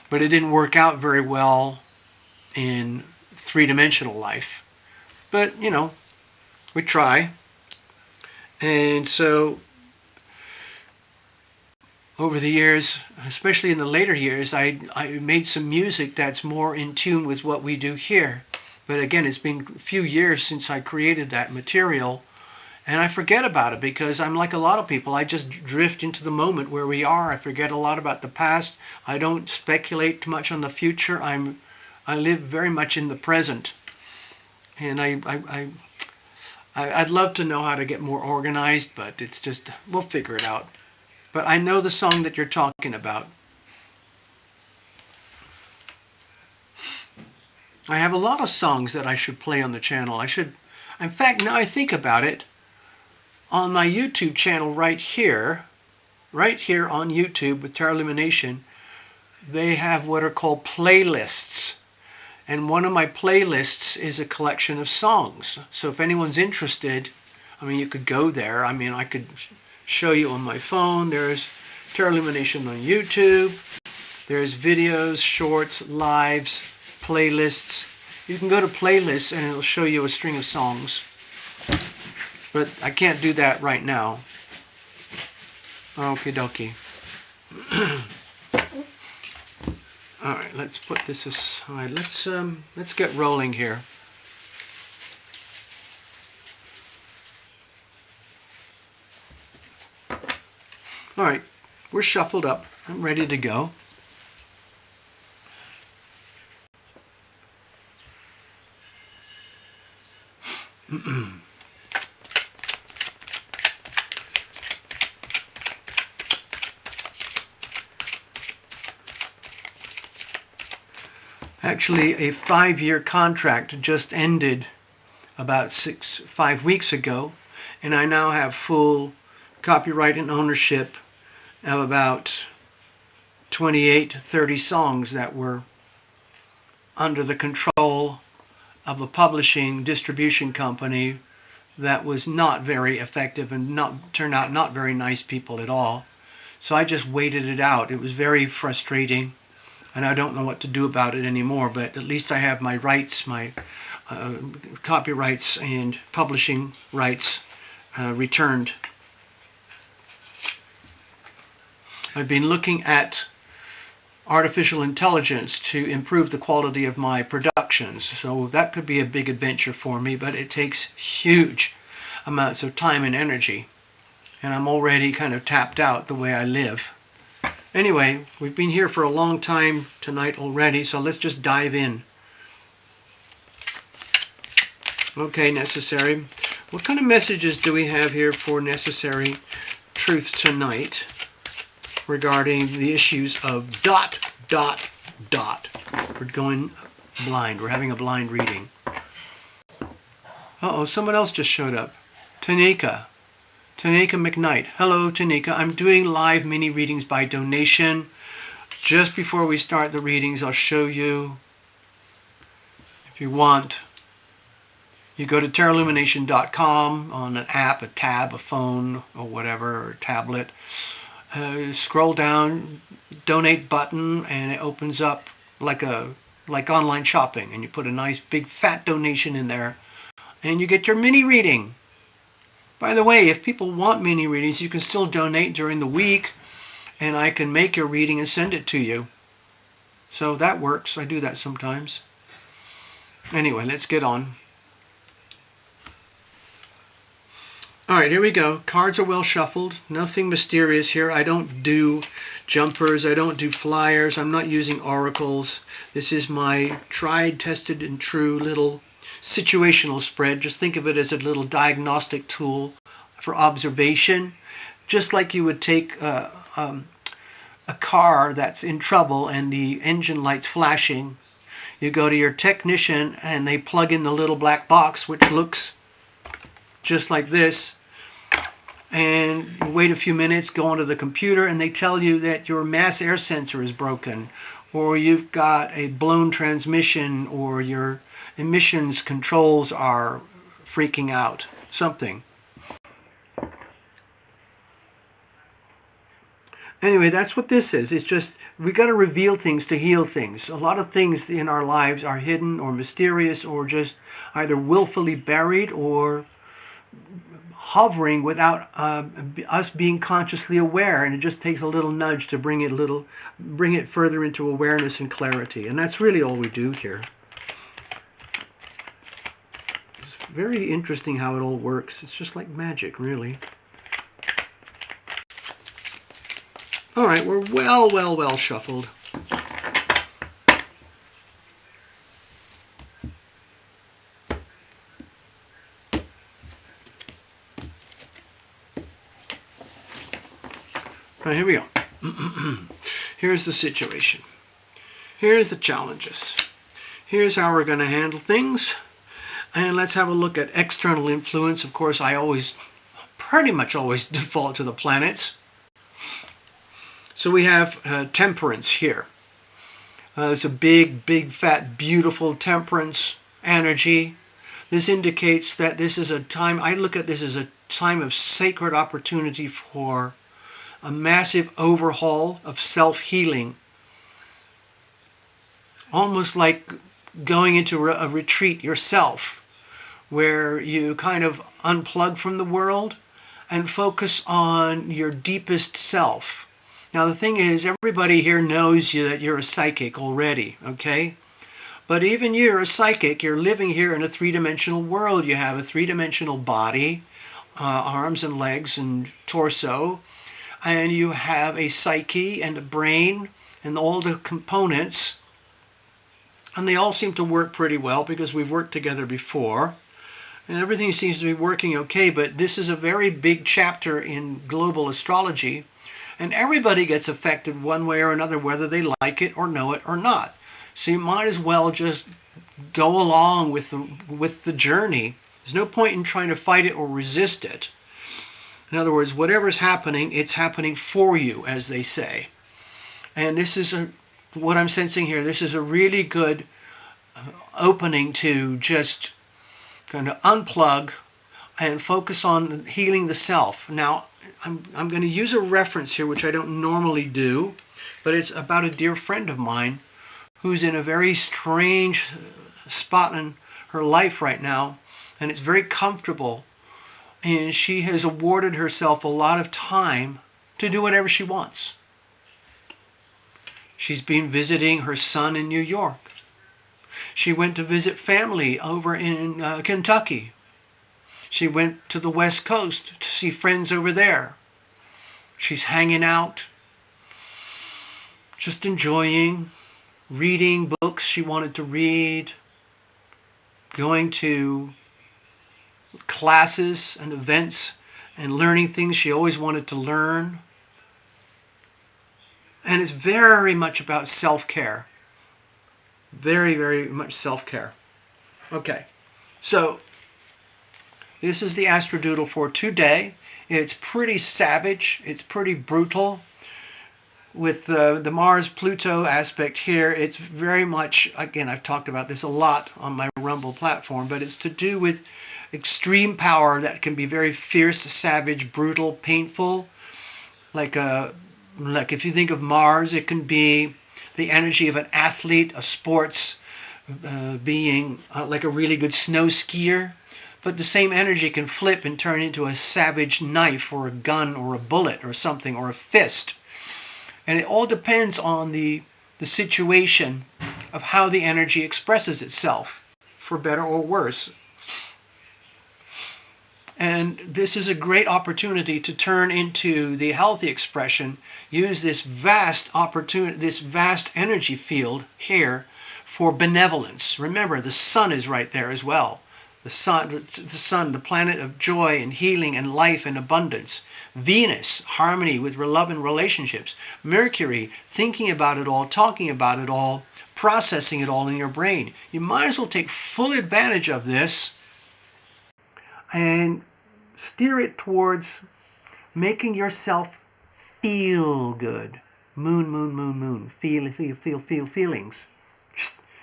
Speaker 1: But it didn't work out very well in three-dimensional life. But, you know, we try. And so over the years, especially in the later years, I made some music that's more in tune with what we do here. But again, it's been a few years since I created that material, and I forget about it because I'm like a lot of people. I just drift into the moment where we are. I forget a lot about the past. I don't speculate too much on the future. I live very much in the present. And I'd love to know how to get more organized, but it's just, we'll figure it out. But I know the song that you're talking about. I have a lot of songs that I should play on the channel. In fact, now I think about it, on my YouTube channel right here on YouTube with TarotLumination, they have what are called playlists. And one of my playlists is a collection of songs. So if anyone's interested, I mean, you could go there. I mean, I could show you on my phone. There's TarotLumination on YouTube. There's videos, shorts, lives, playlists. You can go to playlists and it'll show you a string of songs. But I can't do that right now. Okie dokie. All right, let's put this aside. Let's get rolling here. All right, we're shuffled up. I'm ready to go. Actually, a 5-year contract just ended about 5 weeks ago, and I now have full copyright and ownership of about 28, 30 songs that were under the control of a publishing distribution company that was not very effective and turned out not very nice people at all. So I just waited it out. It was very frustrating, and I don't know what to do about it anymore, but at least I have my rights, my copyrights and publishing rights returned. I've been looking at artificial intelligence to improve the quality of my productions, so that could be a big adventure for me, but it takes huge amounts of time and energy, and I'm already kind of tapped out the way I live. Anyway, we've been here for a long time tonight already, so let's just dive in. Okay, Necessary. What kind of messages do we have here for Necessary Truth tonight regarding the issues of ... We're going blind. We're having a blind reading. Uh-oh, someone else just showed up. Tanika McKnight. Hello, Tanika. I'm doing live mini readings by donation. Just before we start the readings, I'll show you, if you want, you go to TarotLumination.com on an app, a tab, a phone, or whatever, or a tablet. Scroll down, donate button, and it opens up like online shopping, and you put a nice big fat donation in there, and you get your mini reading. By the way, if people want mini readings, you can still donate during the week, and I can make your reading and send it to you. So that works. I do that sometimes. Anyway, let's get on. Alright, here we go. Cards are well shuffled. Nothing mysterious here. I don't do jumpers. I don't do flyers. I'm not using oracles. This is my tried, tested, and true little situational spread. Just think of it as a little diagnostic tool. for observation, just like you would take a car that's in trouble and the engine light's flashing. You go to your technician and they plug in the little black box, which looks just like this, and you wait a few minutes, go onto the computer, and they tell you that your mass air sensor is broken, or you've got a blown transmission, or your emissions controls are freaking out, something. Anyway, that's what this is. It's just, we got to reveal things to heal things. A lot of things in our lives are hidden or mysterious or just either willfully buried or hovering without us being consciously aware, and it just takes a little nudge to bring it further into awareness and clarity. And that's really all we do here. It's very interesting how it all works. It's just like magic, really. All right, we're well shuffled. All right, here we go. Here's the situation. Here's the challenges. Here's how we're going to handle things. And let's have a look at external influence. Of course, I pretty much always default to the planets. So we have temperance here. It's a big, fat, beautiful temperance energy. This indicates that this is a time, I look at this as a time of sacred opportunity for a massive overhaul of self-healing. Almost like going into a retreat yourself, where you kind of unplug from the world and focus on your deepest self. Now the thing is, everybody here knows that you're a psychic already, okay? But even you're a psychic, you're living here in a three-dimensional world. You have a three-dimensional body, arms and legs and torso, and you have a psyche and a brain and all the components, and they all seem to work pretty well because we've worked together before, and everything seems to be working okay. But this is a very big chapter in global astrology, and everybody gets affected one way or another, whether they like it or know it or not. So you might as well just go along with the journey. There's no point in trying to fight it or resist it. In other words, whatever's happening, it's happening for you, as they say. And this is what I'm sensing here. This is a really good opening to just kind of unplug and focus on healing the self. Now, I'm going to use a reference here, which I don't normally do, but it's about a dear friend of mine who's in a very strange spot in her life right now, and it's very comfortable. And she has awarded herself a lot of time to do whatever she wants. She's been visiting her son in New York. She went to visit family over in Kentucky. She went to the West Coast to see friends over there. She's hanging out, just enjoying, reading books she wanted to read, going to classes and events and learning things she always wanted to learn. And it's very much about self-care. Very much self-care. Okay, so this is the Astrodoodle for today. It's pretty savage. It's pretty brutal. With the Mars-Pluto aspect here, it's very much, again, I've talked about this a lot on my Rumble platform, but it's to do with extreme power that can be very fierce, savage, brutal, painful. Like if you think of Mars, it can be the energy of an athlete, a sports being, like a really good snow skier. But the same energy can flip and turn into a savage knife or a gun or a bullet or something, or a fist. And it all depends on the situation of how the energy expresses itself, for better or worse. And this is a great opportunity to turn into the healthy expression, use this vast opportunity, this vast energy field here for benevolence. Remember, the sun is right there as well. The sun, the planet of joy and healing and life and abundance. Venus, harmony with love and relationships. Mercury, thinking about it all, talking about it all, processing it all in your brain. You might as well take full advantage of this and steer it towards making yourself feel good. Moon, moon, moon, moon. Feelings.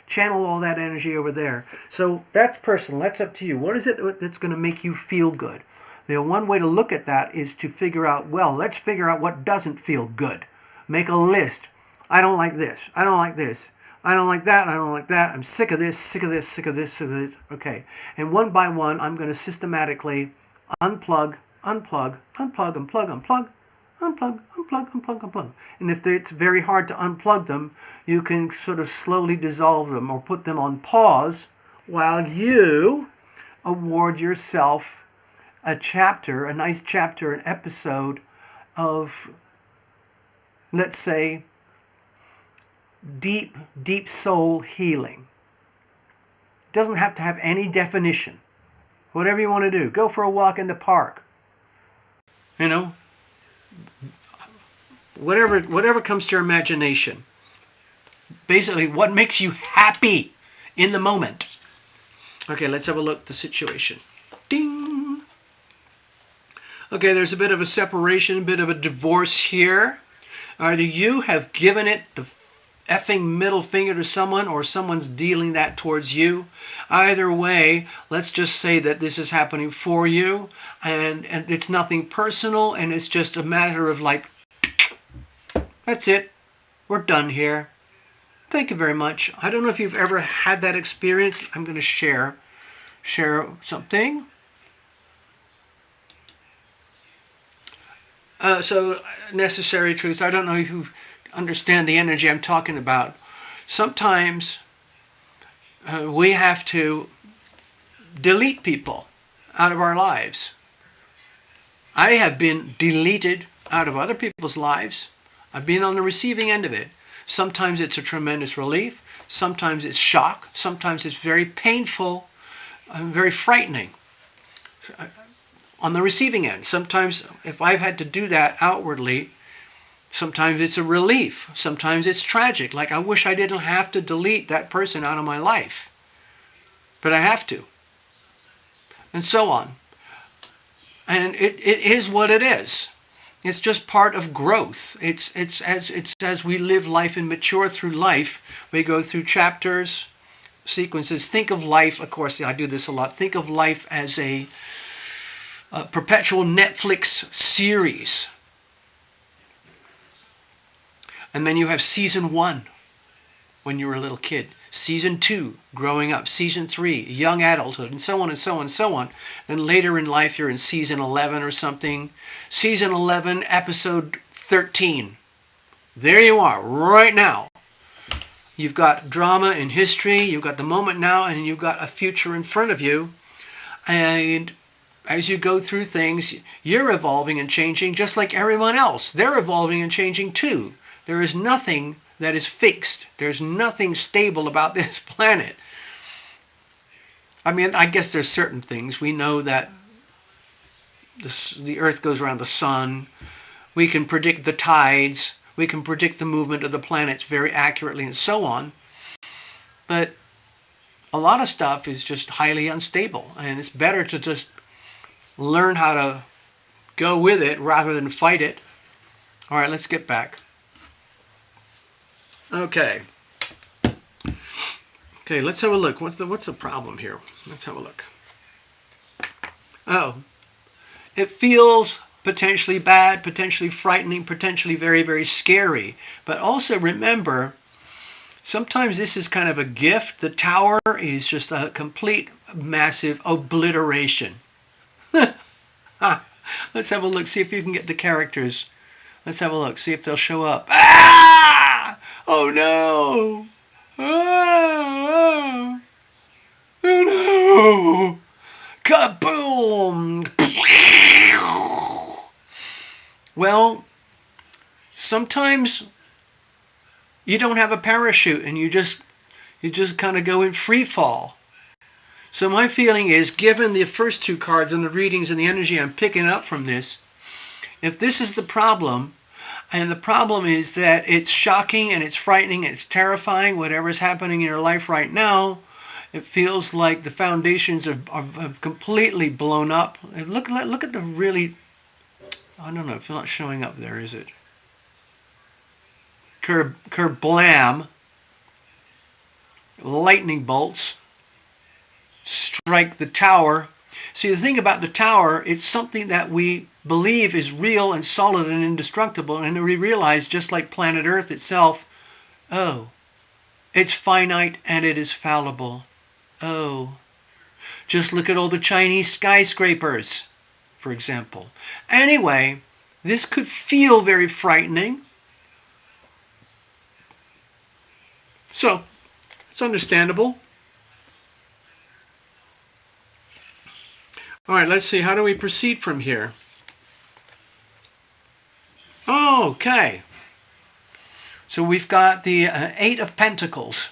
Speaker 1: Channel all that energy over there. So that's personal. That's up to you. What is it that's going to make you feel good? The one way to look at that is to figure out, well, let's figure out what doesn't feel good. Make a list. I don't like this. I don't like this. I don't like that. I don't like that. I'm sick of this, sick of this, sick of this, sick of this. Okay. And one by one, I'm going to systematically unplug, unplug, unplug, unplug, unplug, unplug, unplug, unplug, unplug. And if it's very hard to unplug them, you can sort of slowly dissolve them or put them on pause while you award yourself a chapter, a nice chapter, an episode of, let's say, deep, deep soul healing. It doesn't have to have any definition. Whatever you want to do. Go for a walk in the park. You know, whatever comes to your imagination. Basically, what makes you happy in the moment. Okay, let's have a look at the situation. Ding! Okay, there's a bit of a separation, a bit of a divorce here. Either you have given it the effing middle finger to someone or someone's dealing that towards you. Either way, let's just say that this is happening for you and it's nothing personal and it's just a matter of like, that's it. We're done here. Thank you very much. I don't know if you've ever had that experience. I'm going to share something. So necessary truth. I don't know if you understand the energy I'm talking about. Sometimes we have to delete people out of our lives. I have been deleted out of other people's lives. I've been on the receiving end of it. Sometimes it's a tremendous relief. Sometimes it's shock. Sometimes it's very painful and very frightening. On the receiving end, sometimes if I've had to do that outwardly, sometimes it's a relief. Sometimes it's tragic. Like, I wish I didn't have to delete that person out of my life. But I have to. And so on. And it is what it is. It's just part of growth. It's as we live life and mature through life, we go through chapters, sequences. Think of life, of course, I do this a lot. Think of life as a perpetual Netflix series. And then you have season 1 when you were a little kid. Season 2, growing up. Season 3, young adulthood, and so on and so on and so on. Then later in life, you're in season 11 or something. Season 11, episode 13. There you are, right now. You've got drama and history, you've got the moment now, and you've got a future in front of you. And as you go through things, you're evolving and changing just like everyone else. They're evolving and changing too. There is nothing that is fixed. There's nothing stable about this planet. I mean, I guess there's certain things. We know that the Earth goes around the sun. We can predict the tides. We can predict the movement of the planets very accurately and so on. But a lot of stuff is just highly unstable. And it's better to just learn how to go with it rather than fight it. All right, let's get back. Okay, let's have a look. What's the problem here? Let's have a look. Oh, it feels potentially bad, potentially frightening, potentially very, very scary. But also remember, sometimes this is kind of a gift. The tower is just a complete, massive obliteration. Let's have a look, see if you can get the characters. Let's have a look, see if they'll show up. Ah! Oh no! Ah! Oh no! Kaboom! Well, sometimes you don't have a parachute and you just kind of go in free fall. So my feeling is, given the first two cards and the readings and the energy I'm picking up from this, if this is the problem, and the problem is that it's shocking and it's frightening, and it's terrifying, whatever's happening in your life right now, it feels like the foundations are completely blown up. And look at the really, I don't know, it's not showing up there, is it? Kerblam, lightning bolts strike the tower. See, the thing about the tower, it's something that we believe is real and solid and indestructible, and we realize, just like planet Earth itself, oh, it's finite and it is fallible. Oh, just look at all the Chinese skyscrapers, for example. Anyway, this could feel very frightening. So, it's understandable. All right, let's see. How do we proceed from here? Okay. So we've got the Eight of Pentacles.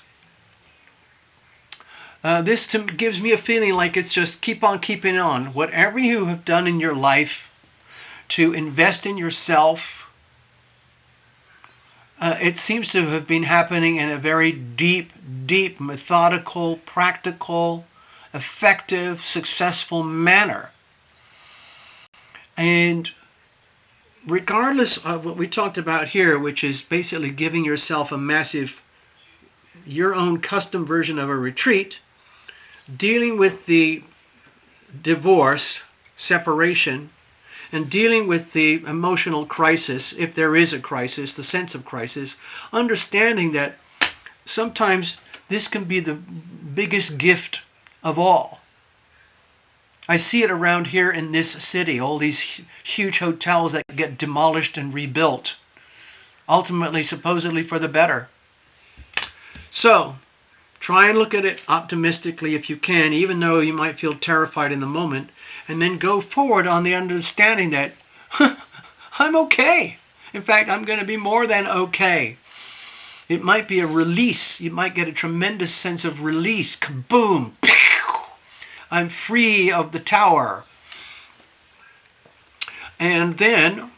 Speaker 1: This gives me a feeling like it's just keep on keeping on. Whatever you have done in your life to invest in yourself, it seems to have been happening in a very deep, methodical, practical, effective, successful manner. And regardless of what we talked about here, which is basically giving yourself a massive, your own custom version of a retreat, dealing with the divorce, separation, and dealing with the emotional crisis, if there is a crisis, the sense of crisis, understanding that sometimes this can be the biggest gift of all. I see it around here in this city, all these huge hotels that get demolished and rebuilt, ultimately, supposedly for the better. So, try and look at it optimistically if you can, even though you might feel terrified in the moment, and then go forward on the understanding that I'm okay. In fact, I'm going to be more than okay. It might be a release. You might get a tremendous sense of release. Kaboom! I'm free of the tower. And then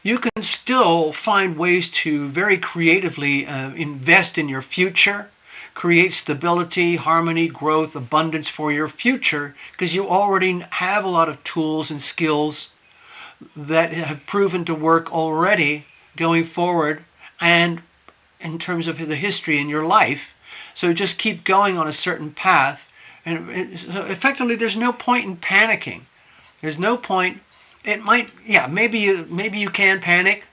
Speaker 1: you can still find ways to very creatively invest in your future, create stability, harmony, growth, abundance for your future, because you already have a lot of tools and skills that have proven to work already going forward and in terms of the history in your life. So just keep going on a certain path. And so effectively, there's no point in panicking. There's no point. It might, yeah, maybe you can panic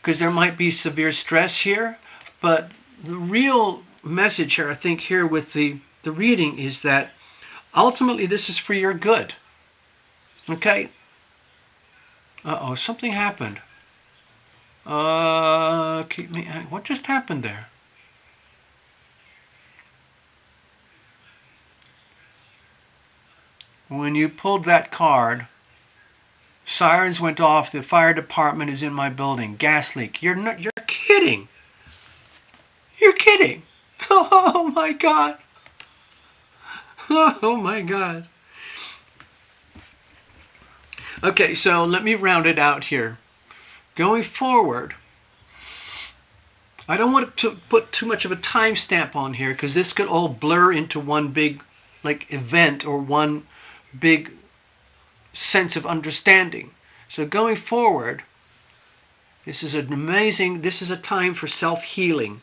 Speaker 1: because there might be severe stress here. But the real message here, I think, here with the reading is that ultimately this is for your good. Okay? Uh-oh, something happened. What just happened there? When you pulled that card, sirens went off, the fire department is in my building, gas leak. You're kidding. You're kidding. Oh my God. Oh my God. Okay, so let me round it out here. Going forward, I don't want to put too much of a timestamp on here because this could all blur into one big event or one big sense of understanding. So going forward, this is a time for self-healing.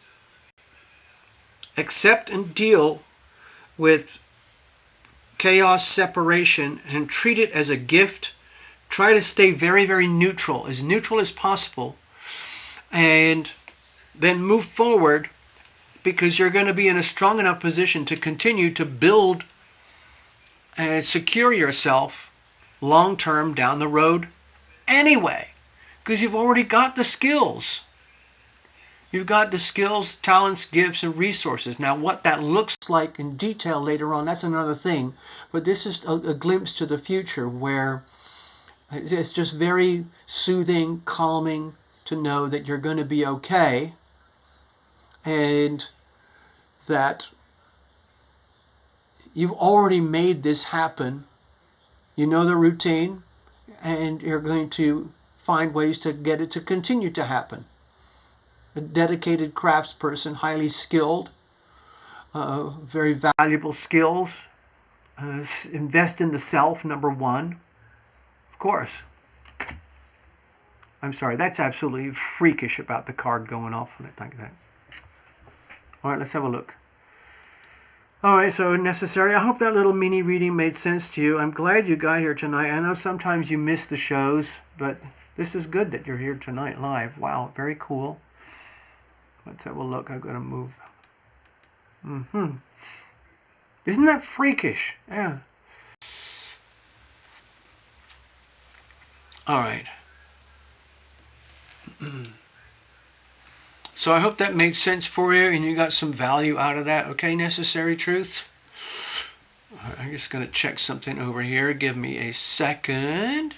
Speaker 1: Accept and deal with chaos, separation, and treat it as a gift. Try to stay very, very neutral as possible, and then move forward because you're going to be in a strong enough position to continue to build and secure yourself long-term down the road anyway, because you've already got the skills. You've got the skills, talents, gifts, and resources. Now, what that looks like in detail later on, that's another thing. But this is a glimpse to the future where it's just very soothing, calming to know that you're going to be okay and that you've already made this happen. You know the routine, and you're going to find ways to get it to continue to happen. A dedicated craftsperson, highly skilled, very valuable skills. Invest in the self, number one. Of course. I'm sorry, that's absolutely freakish about the card going off like that. All right, let's have a look. All right, so necessary. I hope that little mini reading made sense to you. I'm glad you got here tonight. I know sometimes you miss the shows, but this is good that you're here tonight live. Wow, very cool. Let's have a look. I've got to move. Isn't that freakish? Yeah. All right. So I hope that made sense for you and you got some value out of that. Okay, necessary truth. I'm just going to check something over here. Give me a second.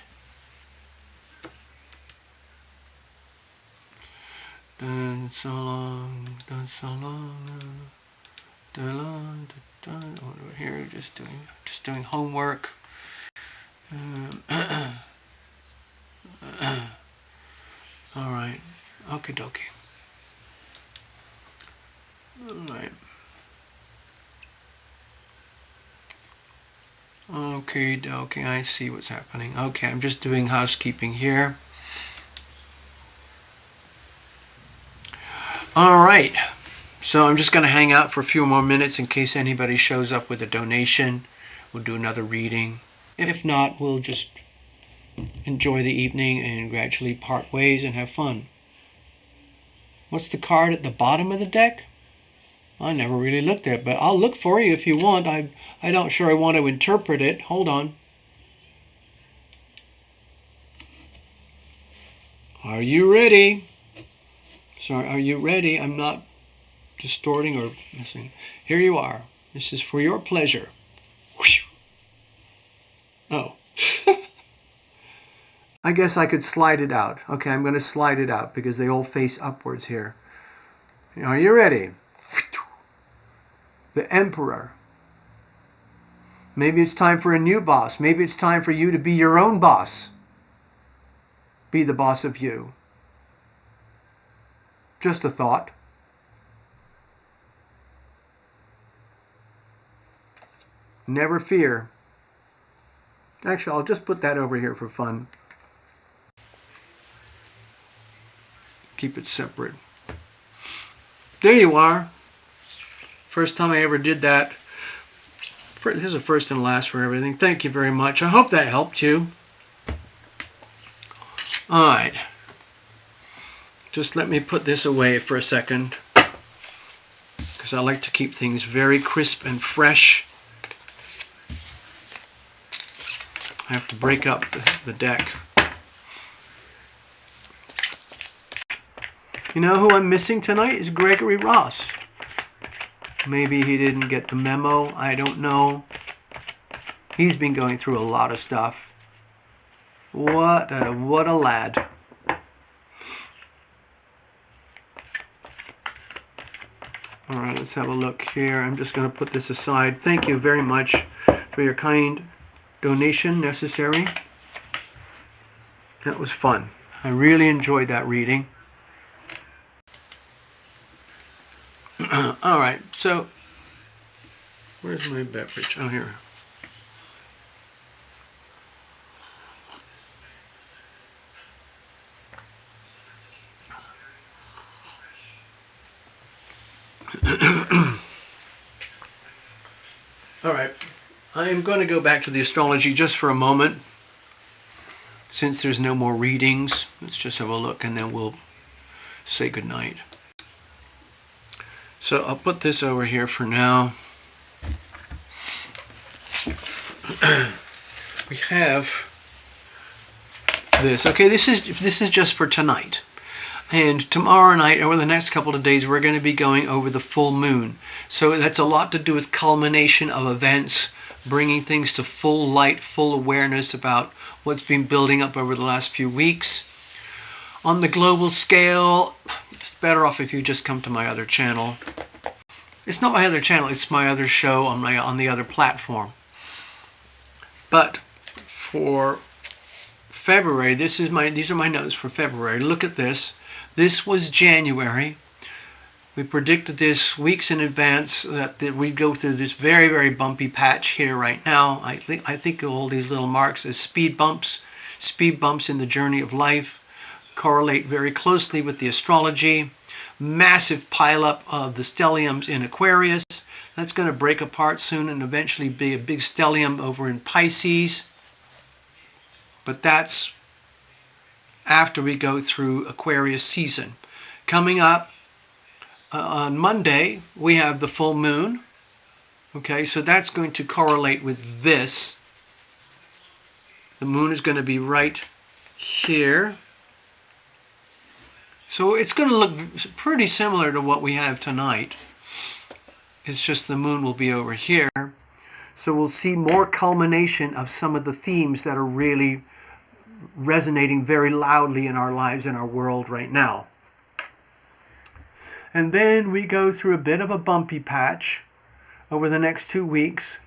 Speaker 1: Done so long, done so long. Over here, just doing homework. All right, okie dokie. All right. Okay, dokie, I see what's happening. Okay, I'm just doing housekeeping here. All right, so I'm just going to hang out for a few more minutes in case anybody shows up with a donation. We'll do another reading. If not, we'll just enjoy the evening and gradually part ways and have fun. What's the card at the bottom of the deck? I never really looked at it, but I'll look for you if you want. I don't sure I want to interpret it. Hold on. Are you ready? Sorry, are you ready? I'm not distorting or messing. Here you are. This is for your pleasure. Oh. I guess I could slide it out. Okay, I'm going to slide it out because they all face upwards here. Are you ready? The Emperor. Maybe it's time for a new boss. Maybe it's time for you to be your own boss. Be the boss of you. Just a thought. Never fear. Actually, I'll just put that over here for fun. Keep it separate. There you are. First time I ever did that. This is a first and last for everything. Thank you very much. I hope that helped you. All right. Just let me put this away for a second, because I like to keep things very crisp and fresh. I have to break up the deck. You know who I'm missing tonight is Gregory Ross. Maybe he didn't get the memo. I don't know. He's been going through a lot of stuff. What a lad. All right, let's have a look here. I'm just going to put this aside. Thank you very much for your kind donation, necessary. That was fun. I really enjoyed that reading. All right, so where's my beverage? Oh, here. All right, I am going to go back to the astrology just for a moment. Since there's no more readings, let's just have a look and then we'll say goodnight. So I'll put this over here for now. We have this. Okay, this is just for tonight. And tomorrow night, over the next couple of days, we're going to be going over the full moon. So that's a lot to do with culmination of events, bringing things to full light, full awareness about what's been building up over the last few weeks. On the global scale, it's better off if you just come to my other channel. It's not my other channel, it's my other show on the other platform. But for February, these are my notes for February. Look at this. This was January. We predicted this weeks in advance that we'd go through this very, very bumpy patch here right now. I think of all these little marks as speed bumps. Speed bumps in the journey of life correlate very closely with the astrology. Massive pileup of the stelliums in Aquarius. That's going to break apart soon and eventually be a big stellium over in Pisces. But that's after we go through Aquarius season. Coming up on Monday, we have the full moon. Okay, so that's going to correlate with this. The moon is going to be right here. So it's going to look pretty similar to what we have tonight. It's just the moon will be over here. So we'll see more culmination of some of the themes that are really resonating very loudly in our lives, in our world right now. And then we go through a bit of a bumpy patch over the next 2 weeks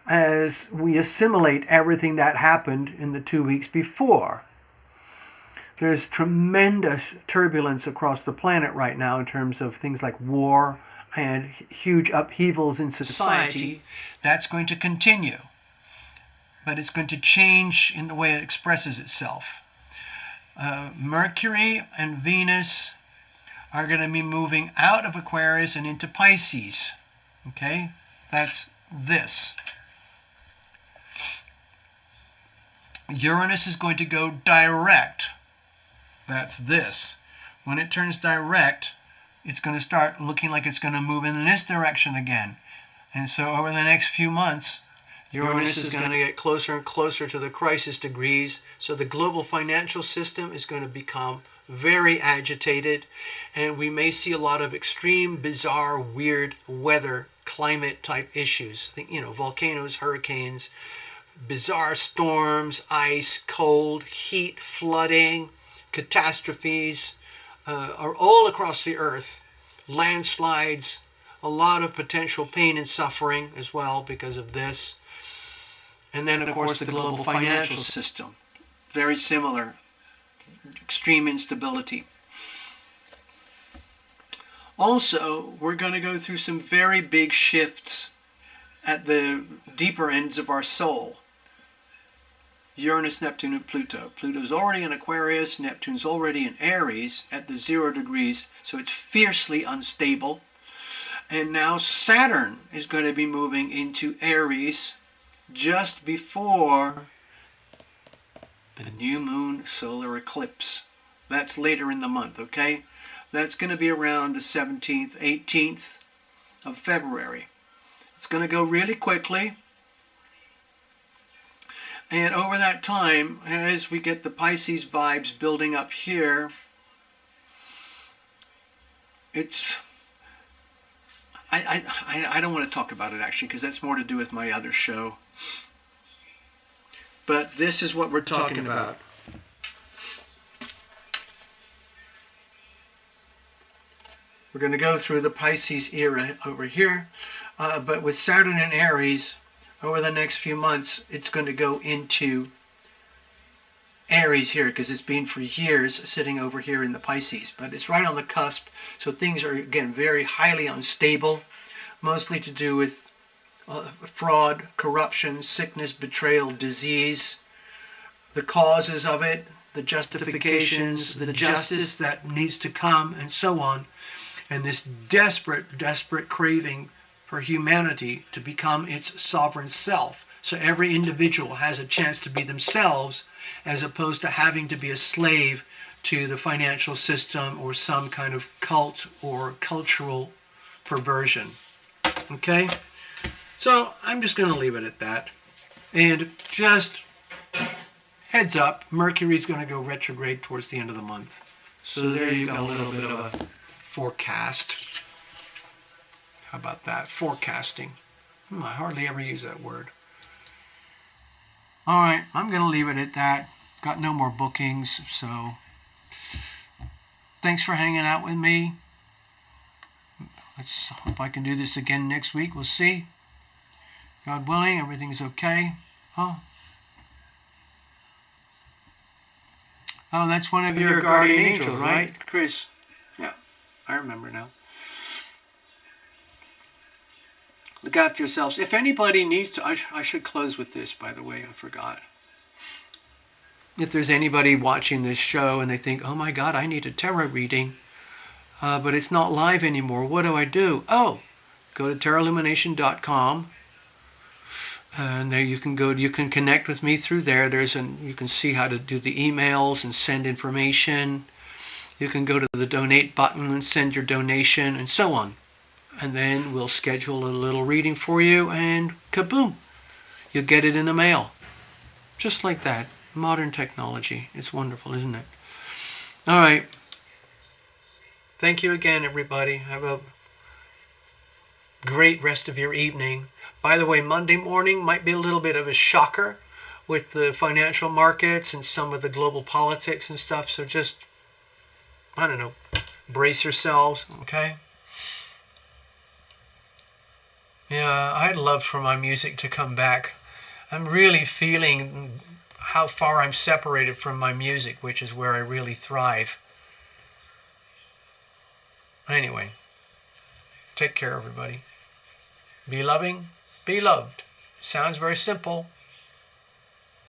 Speaker 1: as we assimilate everything that happened in the 2 weeks before. There's tremendous turbulence across the planet right now in terms of things like war and huge upheavals in society. That's going to continue, but it's going to change in the way it expresses itself. Mercury and Venus are going to be moving out of Aquarius and into Pisces. Okay, that's this. Uranus is going to go direct. That's this. When it turns direct, it's going to start looking like it's going to move in this direction again. And so over the next few months, Uranus is going to get closer and closer to the crisis degrees. So the global financial system is going to become very agitated, and we may see a lot of extreme, bizarre, weird weather, climate type issues. Think, volcanoes, hurricanes, bizarre storms, ice, cold, heat, flooding, catastrophes are all across the earth. Landslides, a lot of potential pain and suffering as well because of this. And then, of course, the global financial system. Very similar. Extreme instability. Also, we're going to go through some very big shifts at the deeper ends of our soul. Uranus, Neptune, and Pluto. Pluto's already in Aquarius, Neptune's already in Aries at the 0 degrees, so it's fiercely unstable. And now Saturn is going to be moving into Aries just before the new moon solar eclipse. That's later in the month, okay? That's going to be around the 17th, 18th of February. It's going to go really quickly. And over that time, as we get the Pisces vibes building up here, it's... I don't want to talk about it actually, because that's more to do with my other show. But this is what we're talking about. We're going to go through the Pisces era over here, but with Saturn and Aries, over the next few months, it's going to go into Aries here, because it's been for years sitting over here in the Pisces. But it's right on the cusp, so things are, again, very highly unstable, mostly to do with fraud, corruption, sickness, betrayal, disease, the causes of it, the justifications, the justice that needs to come, and so on. And this desperate, desperate craving for humanity to become its sovereign self. So every individual has a chance to be themselves, as opposed to having to be a slave to the financial system or some kind of cult or cultural perversion. Okay? So I'm just going to leave it at that. And just heads up, Mercury's going to go retrograde towards the end of the month. So there you go, a little bit of a forecast. How about that? Forecasting. I hardly ever use that word. All right, I'm going to leave it at that. Got no more bookings, so thanks for hanging out with me. let's hope I can do this again next week. We'll see. God willing, everything's okay. Huh? Oh, that's one of your guardian angels, right? Chris. Yeah, I remember now. Look after yourselves. If anybody needs to, I should close with this, by the way, I forgot. If there's anybody watching this show and they think, oh my God, I need a tarot reading, but it's not live anymore, what do I do? Oh, go to TarotLumination.com. And there you can go. You can connect with me through there. You can see how to do the emails and send information. You can go to the donate button and send your donation and so on. And then we'll schedule a little reading for you and kaboom, you'll get it in the mail. Just like that. Modern technology. It's wonderful, isn't it? All right. Thank you again, everybody. Have a great rest of your evening. By the way, Monday morning might be a little bit of a shocker with the financial markets and some of the global politics and stuff. So just, I don't know, brace yourselves, okay? Yeah, I'd love for my music to come back. I'm really feeling how far I'm separated from my music, which is where I really thrive. Anyway, take care, everybody. Be loving, be loved. Sounds very simple.